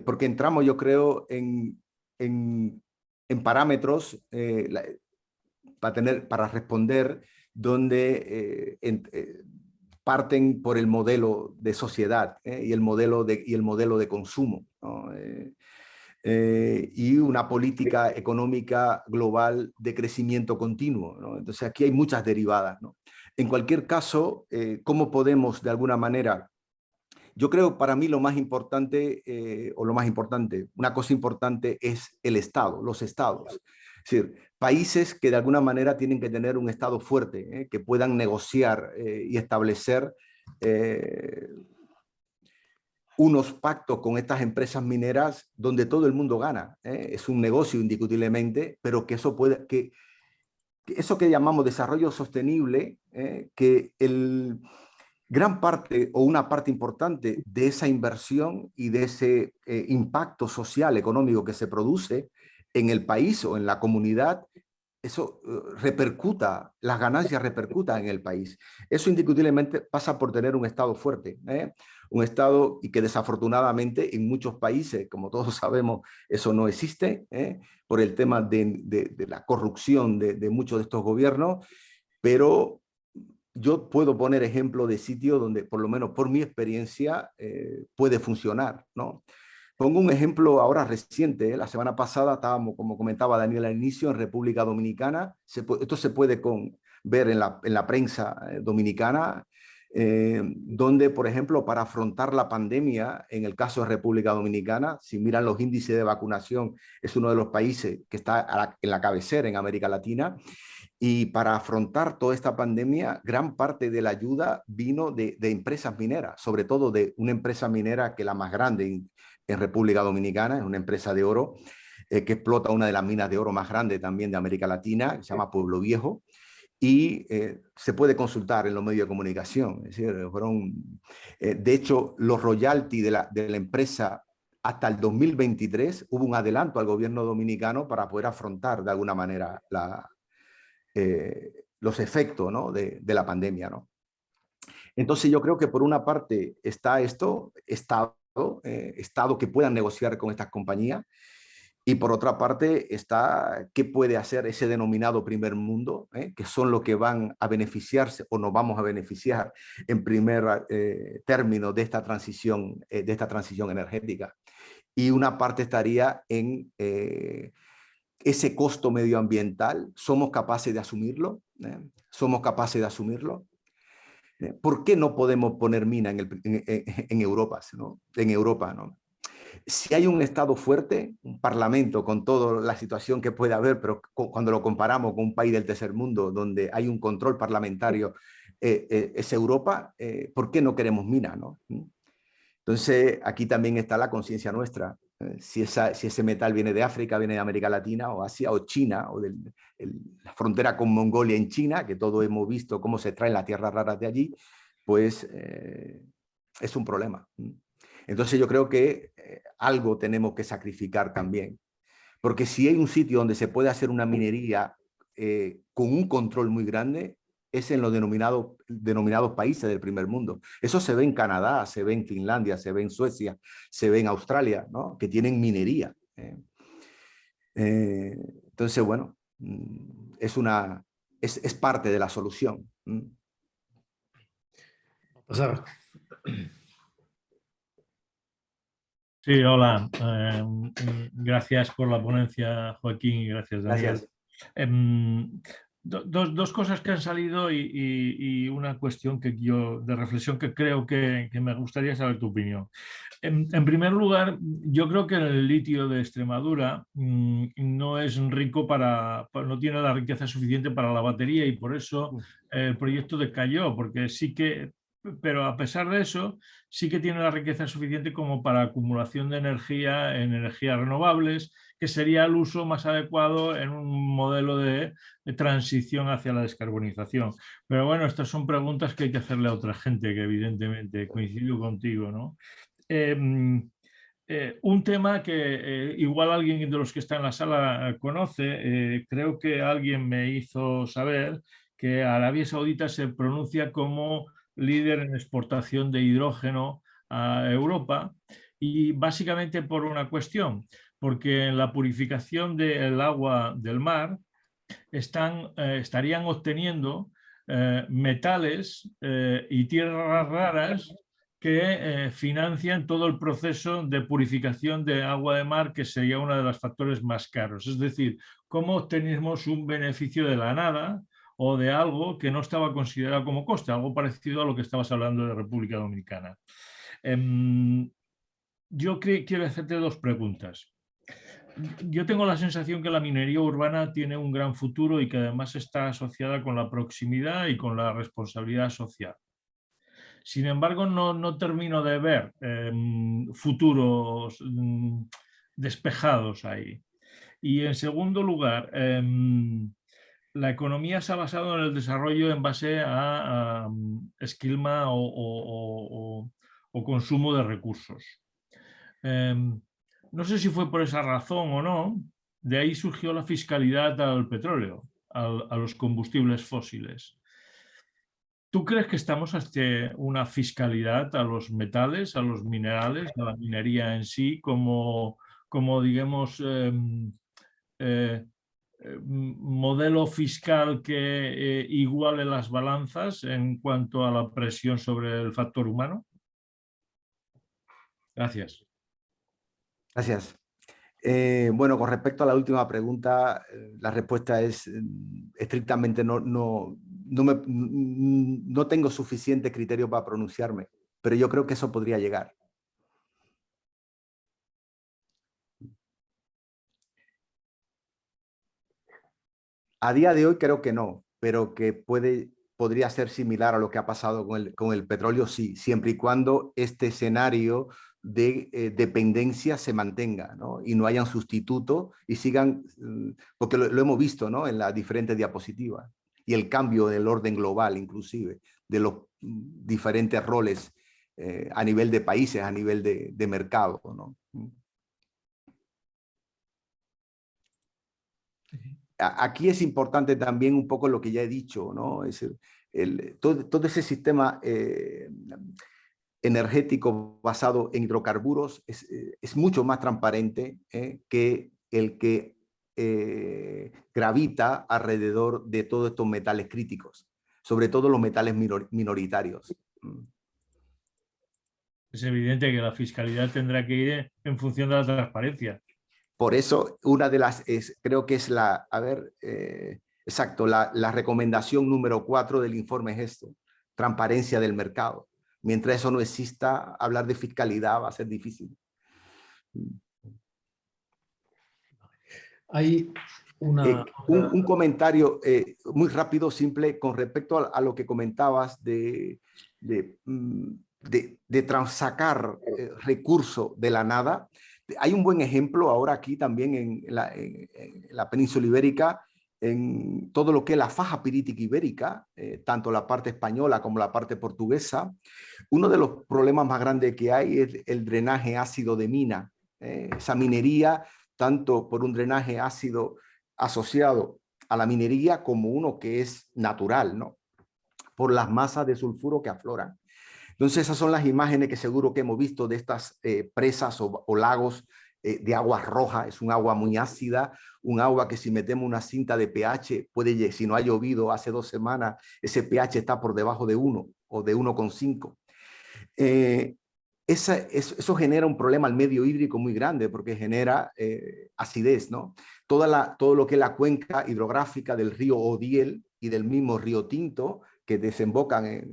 porque entramos, yo creo, en parámetros para responder donde parten por el modelo de sociedad y el modelo de consumo, ¿no? y una política económica global de crecimiento continuo, ¿no? Entonces aquí hay muchas derivadas, ¿no? En cualquier caso, ¿cómo podemos de alguna manera? Yo creo para mí lo más importante, una cosa importante es el Estado, los estados. Es decir, países que de alguna manera tienen que tener un Estado fuerte, que puedan negociar y establecer unos pactos con estas empresas mineras donde todo el mundo gana. Es un negocio indiscutiblemente, pero que eso puede, que eso que llamamos desarrollo sostenible, que gran parte o una parte importante de esa inversión y de ese impacto social, económico que se produce en el país o en la comunidad, eso repercuta, las ganancias repercutan en el país. Eso indiscutiblemente pasa por tener un Estado fuerte, un Estado y que desafortunadamente en muchos países, como todos sabemos, eso no existe, por el tema de la corrupción de muchos de estos gobiernos, pero yo puedo poner ejemplo de sitios donde, por lo menos por mi experiencia, puede funcionar, ¿no? Pongo un ejemplo ahora reciente. La semana pasada estábamos, como comentaba Daniel al inicio, en República Dominicana. Esto se puede ver en la prensa dominicana, donde, por ejemplo, para afrontar la pandemia, en el caso de República Dominicana, si miran los índices de vacunación, es uno de los países que está en la cabecera en América Latina. Y para afrontar toda esta pandemia, gran parte de la ayuda vino de empresas mineras, sobre todo de una empresa minera que es la más grande en República Dominicana, es una empresa de oro que explota una de las minas de oro más grandes también de América Latina, que se llama Pueblo Viejo, y se puede consultar en los medios de comunicación. Es decir, de hecho, los royalties de la empresa hasta el 2023 hubo un adelanto al gobierno dominicano para poder afrontar de alguna manera los efectos, ¿no? de la pandemia, ¿no? Entonces yo creo que por una parte está Estado que puedan negociar con estas compañías, y por otra parte está qué puede hacer ese denominado primer mundo, que son los que van a beneficiarse o nos vamos a beneficiar en primer término de esta transición energética. Y una parte estaría en ese costo medioambiental. ¿Somos capaces de asumirlo? ¿Somos capaces de asumirlo? ¿Por qué no podemos poner mina en Europa, ¿no? En Europa, ¿no? Si hay un Estado fuerte, un parlamento con toda la situación que puede haber, pero cuando lo comparamos con un país del tercer mundo donde hay un control parlamentario, es Europa, ¿por qué no queremos mina, ¿no? Entonces, aquí también está la conciencia nuestra. Si ese metal viene de África, viene de América Latina o Asia o China, o de la frontera con Mongolia en China, que todos hemos visto cómo se traen las tierras raras de allí, pues es un problema. Entonces yo creo que algo tenemos que sacrificar también. Porque si hay un sitio donde se puede hacer una minería con un control muy grande, es en los denominados países del primer mundo. Eso se ve en Canadá, se ve en Finlandia, se ve en Suecia, se ve en Australia, ¿no? Que tienen minería. Entonces, bueno, es parte de la solución. Pasar. Sí, hola. Gracias por la ponencia, Joaquín, y gracias, Daniel. Dos cosas que han salido y una cuestión de reflexión que creo que me gustaría saber tu opinión. En primer lugar, yo creo que el litio de Extremadura no es rico no tiene la riqueza suficiente para la batería, y por eso el proyecto decayó, porque sí que, pero a pesar de eso, sí que tiene la riqueza suficiente como para acumulación de energía en energías renovables, que sería el uso más adecuado en un modelo de transición hacia la descarbonización. Pero bueno, estas son preguntas que hay que hacerle a otra gente, que evidentemente coincido contigo, ¿no? Un tema que igual alguien de los que está en la sala conoce, creo que alguien me hizo saber que Arabia Saudita se pronuncia como líder en exportación de hidrógeno a Europa, y básicamente por una cuestión, porque en la purificación del agua del mar estarían obteniendo metales y tierras raras que financian todo el proceso de purificación de agua de mar, que sería uno de los factores más caros. Es decir, cómo obtenemos un beneficio de la nada o de algo que no estaba considerado como coste, algo parecido a lo que estabas hablando de República Dominicana. Yo quiero hacerte dos preguntas. Yo tengo la sensación que la minería urbana tiene un gran futuro y que además está asociada con la proximidad y con la responsabilidad social. Sin embargo, no termino de ver futuros despejados ahí. Y en segundo lugar, la economía se ha basado en el desarrollo en base a esquilma o consumo de recursos. No sé si fue por esa razón o no, de ahí surgió la fiscalidad al petróleo, a los combustibles fósiles. ¿Tú crees que estamos ante una fiscalidad a los metales, a los minerales, a la minería en sí, como digamos, modelo fiscal que iguale las balanzas en cuanto a la presión sobre el factor humano? Gracias. Gracias. Bueno, con respecto a la última pregunta, la respuesta es estrictamente no tengo suficiente criterio para pronunciarme, pero yo creo que eso podría llegar. A día de hoy creo que no, pero que podría ser similar a lo que ha pasado con el petróleo, sí, siempre y cuando este escenario de dependencia se mantenga, ¿no? Y no hayan sustituto y sigan, porque lo hemos visto, ¿no? En las diferentes diapositivas, y el cambio del orden global inclusive, de los diferentes roles a nivel de países, a nivel de mercado, ¿no? Aquí es importante también un poco lo que ya he dicho, ¿no? Es todo ese sistema energético basado en hidrocarburos es mucho más transparente que el que gravita alrededor de todos estos metales críticos, sobre todo los metales minoritarios. Es evidente que la fiscalidad tendrá que ir en función de la transparencia. Por eso, una de las, creo que es la, exacto, la recomendación número 4 del informe es esto: transparencia del mercado. Mientras eso no exista, hablar de fiscalidad va a ser difícil. Hay un comentario muy rápido, simple, con respecto a lo que comentabas de sacar recursos de la nada. Hay un buen ejemplo ahora aquí también en la península ibérica, en todo lo que es la faja pirítica ibérica, tanto la parte española como la parte portuguesa. Uno de los problemas más grandes que hay es el drenaje ácido de mina. Esa minería, tanto por un drenaje ácido asociado a la minería como uno que es natural, ¿no? Por las masas de sulfuro que afloran. Entonces esas son las imágenes que seguro que hemos visto de estas presas o lagos de agua roja. Es un agua muy ácida, un agua que si metemos una cinta de pH, si no ha llovido hace 2 semanas, ese pH está por debajo de 1 o de 1,5. Eso genera un problema al medio hídrico muy grande porque genera acidez, ¿no? Todo lo que es la cuenca hidrográfica del río Odiel y del mismo río Tinto, que desembocan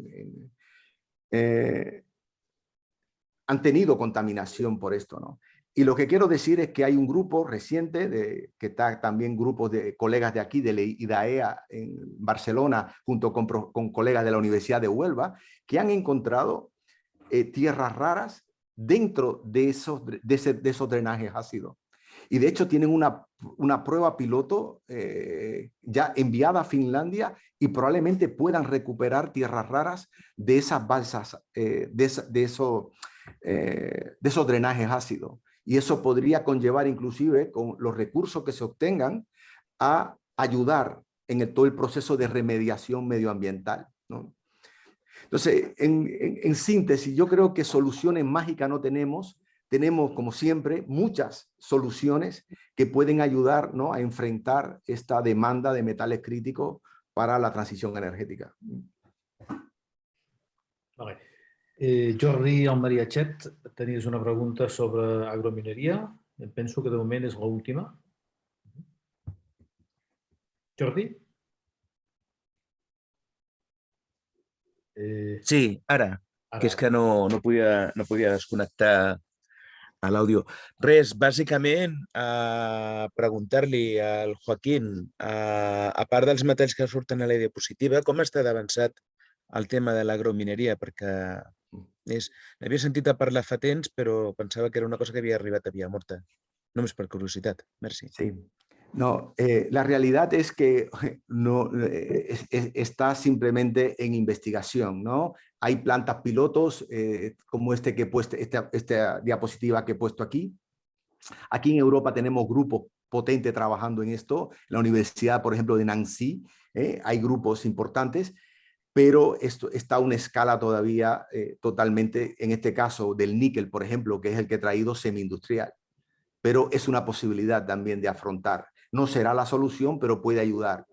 han tenido contaminación por esto, ¿no? Y lo que quiero decir es que hay un grupo reciente, que está también grupos de colegas de aquí, de la IDAEA en Barcelona, junto con colegas de la Universidad de Huelva, que han encontrado tierras raras dentro de esos drenajes ácidos. Y de hecho tienen una prueba piloto ya enviada a Finlandia y probablemente puedan recuperar tierras raras de esas balsas, de esos drenajes ácidos. Y eso podría conllevar inclusive con los recursos que se obtengan a ayudar en todo el proceso de remediación medioambiental, ¿no? Entonces, en síntesis, yo creo que soluciones mágicas no tenemos. Tenemos, como siempre, muchas soluciones que pueden ayudar, ¿no?, a enfrentar esta demanda de metales críticos para la transición energética. Vale. Jordi Almariachet, tenies una pregunta sobre agromineria. Penso que de moment és l'última. Jordi? Sí, ara, que és que no podia desconnectar a l'àudio. Res, bàsicament, preguntar-li al Joaquín, a part dels metalls que surten a la diapositiva, com està d'avançat el tema de l'agromineria? Perquè n'havia sentit a parlar fa temps, però pensava que era una cosa que havia arribat a via morta. Només per curiositat. Merci. Sí. No, la realidad es que no, está simplemente en investigación, ¿no? Hay plantas pilotos como que he puesto, esta diapositiva que he puesto aquí. Aquí en Europa tenemos grupos potentes trabajando en esto. En la Universidad, por ejemplo, de Nancy, hay grupos importantes, pero esto está a una escala todavía totalmente, en este caso del níquel, por ejemplo, que es el que he traído semi-industrial. Pero es una posibilidad también de afrontar. No será la solución, pero puede ayudar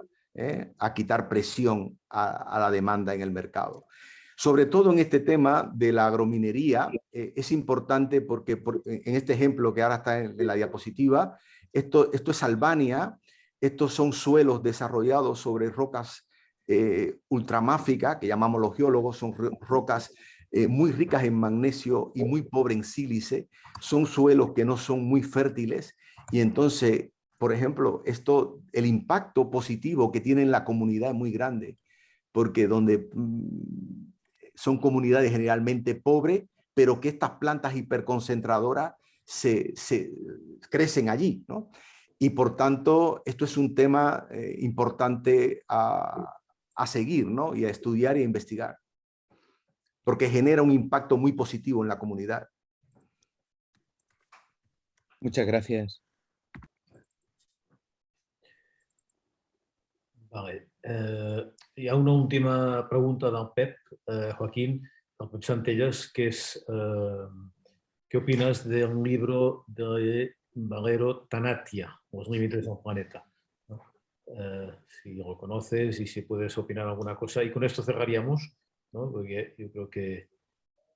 a quitar presión a la demanda en el mercado. Sobre todo en este tema de la agrominería, es importante porque en este ejemplo que ahora está en la diapositiva, esto es Albania, estos son suelos desarrollados sobre rocas ultramáficas, que llamamos los geólogos, son rocas muy ricas en magnesio y muy pobres en sílice, son suelos que no son muy fértiles y entonces, por ejemplo, el impacto positivo que tiene en la comunidad es muy grande, porque donde son comunidades generalmente pobres, pero que estas plantas hiperconcentradoras se crecen allí, ¿no? Y por tanto, esto es un tema importante a seguir, ¿no? Y a estudiar y a investigar, porque genera un impacto muy positivo en la comunidad. Muchas gracias. Vale. Hi ha una última pregunta del Pep, Joaquín, del Pep Centelles, que es ¿qué opinas del libro de Valero Tanatia, Los límites del planeta? ¿No? Si lo conoces y si puedes opinar alguna cosa. Y con esto cerraríamos, ¿no? Porque yo creo que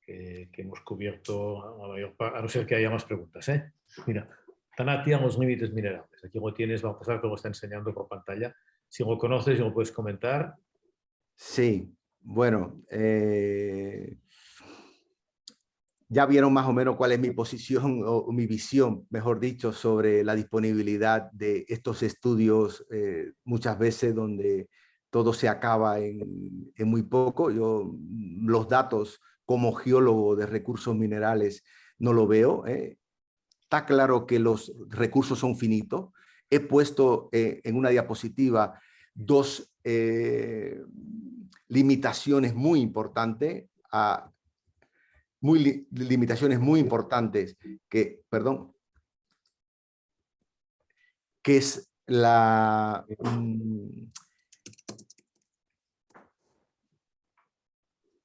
hemos cubierto la mayor parte, a no ser que haya más preguntas. Mira, Tanatia, Los límites minerales. Aquí lo tienes, Baltasar te lo está enseñando por pantalla. Si lo conoces y lo puedes comentar. Sí, bueno, ya vieron más o menos cuál es mi posición o mi visión, mejor dicho, sobre la disponibilidad de estos estudios, muchas veces donde todo se acaba en muy poco. Yo los datos como geólogo de recursos minerales no lo veo. Está claro que los recursos son finitos. He puesto en una diapositiva dos limitaciones muy importantes, que es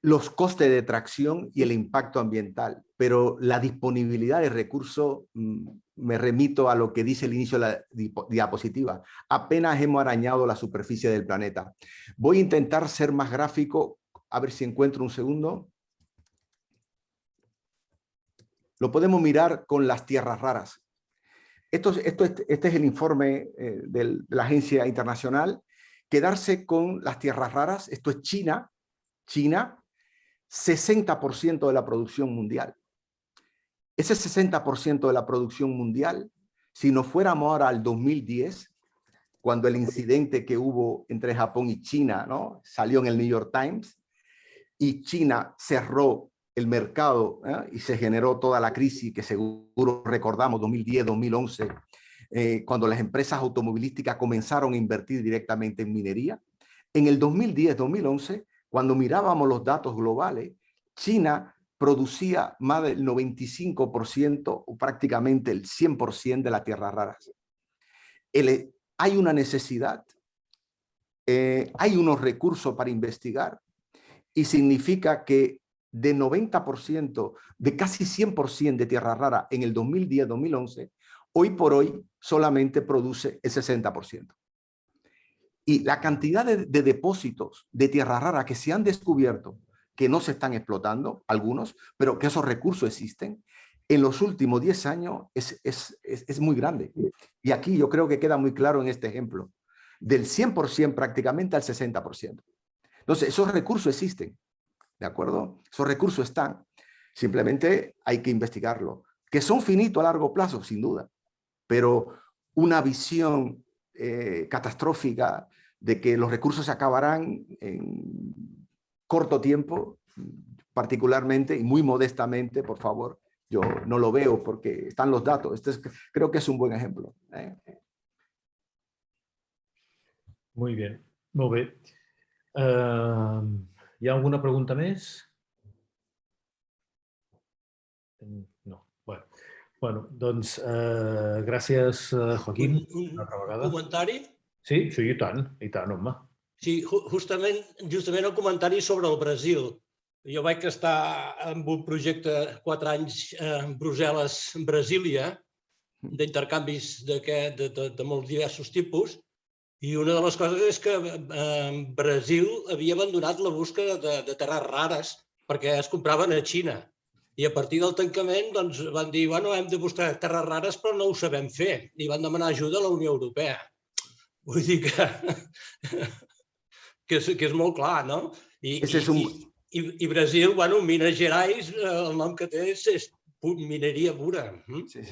los costes de tracción y el impacto ambiental, pero la disponibilidad de recursos, me remito a lo que dice el inicio de la diapositiva, apenas hemos arañado la superficie del planeta. Voy a intentar ser más gráfico, a ver si encuentro un segundo. Lo podemos mirar con las tierras raras. Este es el informe de la agencia internacional. Quedarse con las tierras raras, esto es China, 60% de la producción mundial. Ese 60% de la producción mundial, si nos fuéramos ahora al 2010, cuando el incidente que hubo entre Japón y China, ¿no?, salió en el New York Times, y China cerró el mercado y se generó toda la crisis que seguro recordamos, 2010, 2011, cuando las empresas automovilísticas comenzaron a invertir directamente en minería. En el 2010, 2011, cuando mirábamos los datos globales, China producía más del 95% o prácticamente el 100% de las tierras raras. Hay una necesidad, hay unos recursos para investigar y significa que de 90%, de casi 100% de tierra rara en el 2010-2011, hoy por hoy solamente produce el 60%. Y la cantidad de depósitos de tierra rara que se han descubierto que no se están explotando, algunos, pero que esos recursos existen, en los últimos 10 años es muy grande. Y aquí yo creo que queda muy claro en este ejemplo, del 100% prácticamente al 60%. Entonces, esos recursos existen, ¿de acuerdo? Esos recursos están. Simplemente hay que investigarlo. Que son finitos a largo plazo, sin duda, pero una visión catastrófica de que los recursos se acabarán en corto tiempo, particularmente y muy modestamente, por favor, yo no lo veo porque están los datos. Creo que es un buen ejemplo. Muy bien, molt bé. Hi ha alguna pregunta més? No. Bueno, doncs gràcies, Joaquín, una altra vegada. Un comentari? Sí, i tant, home. Sí, justament el comentari sobre el Brasil. Jo vaig estar en un projecte 4 anys a Brussel·les, Brasília, d'intercanvis de molts diversos tipus, i una de les coses és que Brasil havia abandonat la busca de terres rares perquè es compraven a Xina. I a partir del tancament van dir, bueno, hem de buscar terres rares però no ho sabem fer. I van demanar ajuda a la Unió Europea. Vull dir que és molt clar, no? I Brasil, bueno, Minas Gerais, el nom que té és mineria pura. Sí.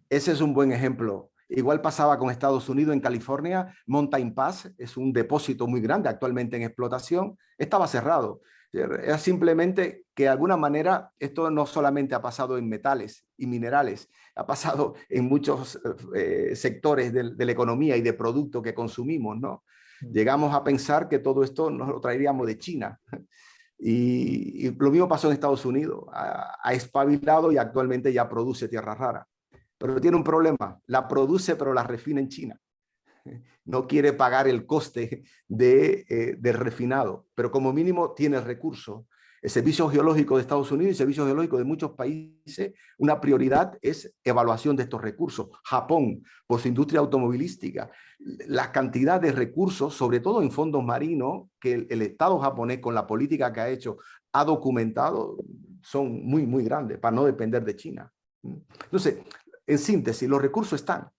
Ese es un buen ejemplo. Igual pasaba con Estados Unidos en California. Mountain Pass es un depósito muy grande actualmente en explotación. Estaba cerrado. Es simplemente que de alguna manera esto no solamente ha pasado en metales y minerales, ha pasado en muchos sectores de la economía y de productos que consumimos, ¿no? Llegamos a pensar que todo esto nos lo traeríamos de China. Y lo mismo pasó en Estados Unidos. Ha espabilado y actualmente ya produce tierra rara. Pero tiene un problema. La produce, pero la refina en China. No quiere pagar el coste del refinado, pero como mínimo tiene recursos. El Servicio Geológico de Estados Unidos y el Servicio Geológico de muchos países, una prioridad es evaluación de estos recursos. Japón, por su industria automovilística, la cantidad de recursos, sobre todo en fondos marinos, que el Estado japonés, con la política que ha hecho, ha documentado, son muy, muy grandes para no depender de China. Entonces, en síntesis, los recursos están.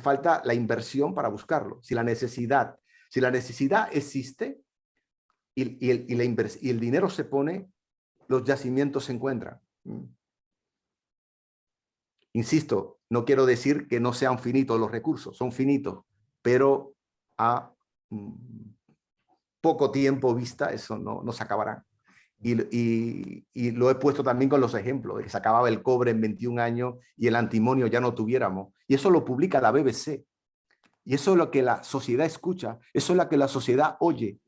Falta la inversión para buscarlo. Si la necesidad existe y el dinero se pone, los yacimientos se encuentran. Insisto, no quiero decir que no sean finitos los recursos, son finitos, pero a poco tiempo vista eso no se acabará. Y lo he puesto también con los ejemplos, de que se acababa el cobre en 21 años y el antimonio ya no tuviéramos. Y eso lo publica la BBC. Y eso es lo que la sociedad escucha, eso es lo que la sociedad oye.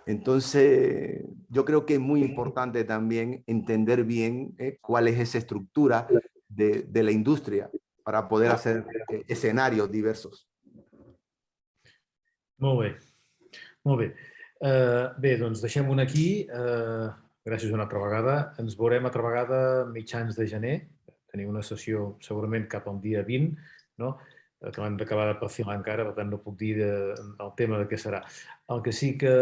Entonces, yo creo que es muy importante también entender bien cuál es esa estructura de la industria para poder hacer escenarios diversos. Molt bé, molt bé. Bé, doncs deixem-ho aquí. Gràcies una altra vegada. Ens veurem altra vegada mitjans de gener. Tenim una sessió segurament cap al dia 20, no? Acabem d'acabar de perfilar encara, per tant no puc dir el tema de què serà. El que sí que,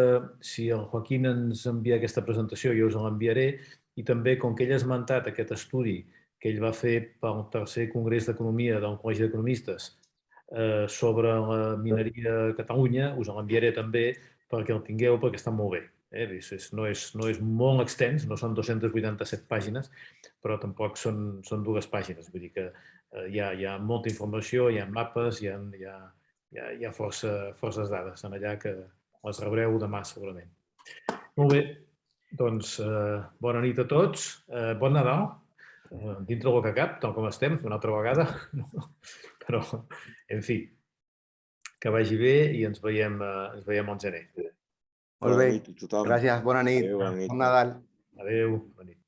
si el Joaquín ens envia aquesta presentació, jo us l'enviaré, i també, com que ell ha esmentat aquest estudi que ell va fer pel tercer Congrés d'Economia del Col·legi d'Economistes sobre la mineria a Catalunya, us l'enviaré també perquè el tingueu, perquè està molt bé. No és molt extens, no són 287 pàgines, però tampoc són 2 pàgines. Vull dir que hi ha molta informació, hi ha mapes, hi ha forces dades en allà que les rebreu demà segurament. Molt bé, doncs bona nit a tots, bon Nadal, dintre del que cap, tal com estem, una altra vegada, però en fi, que vagi bé i ens veiem al gener. Molt bé, gràcies, bona nit, bon Nadal. Adéu, bona nit.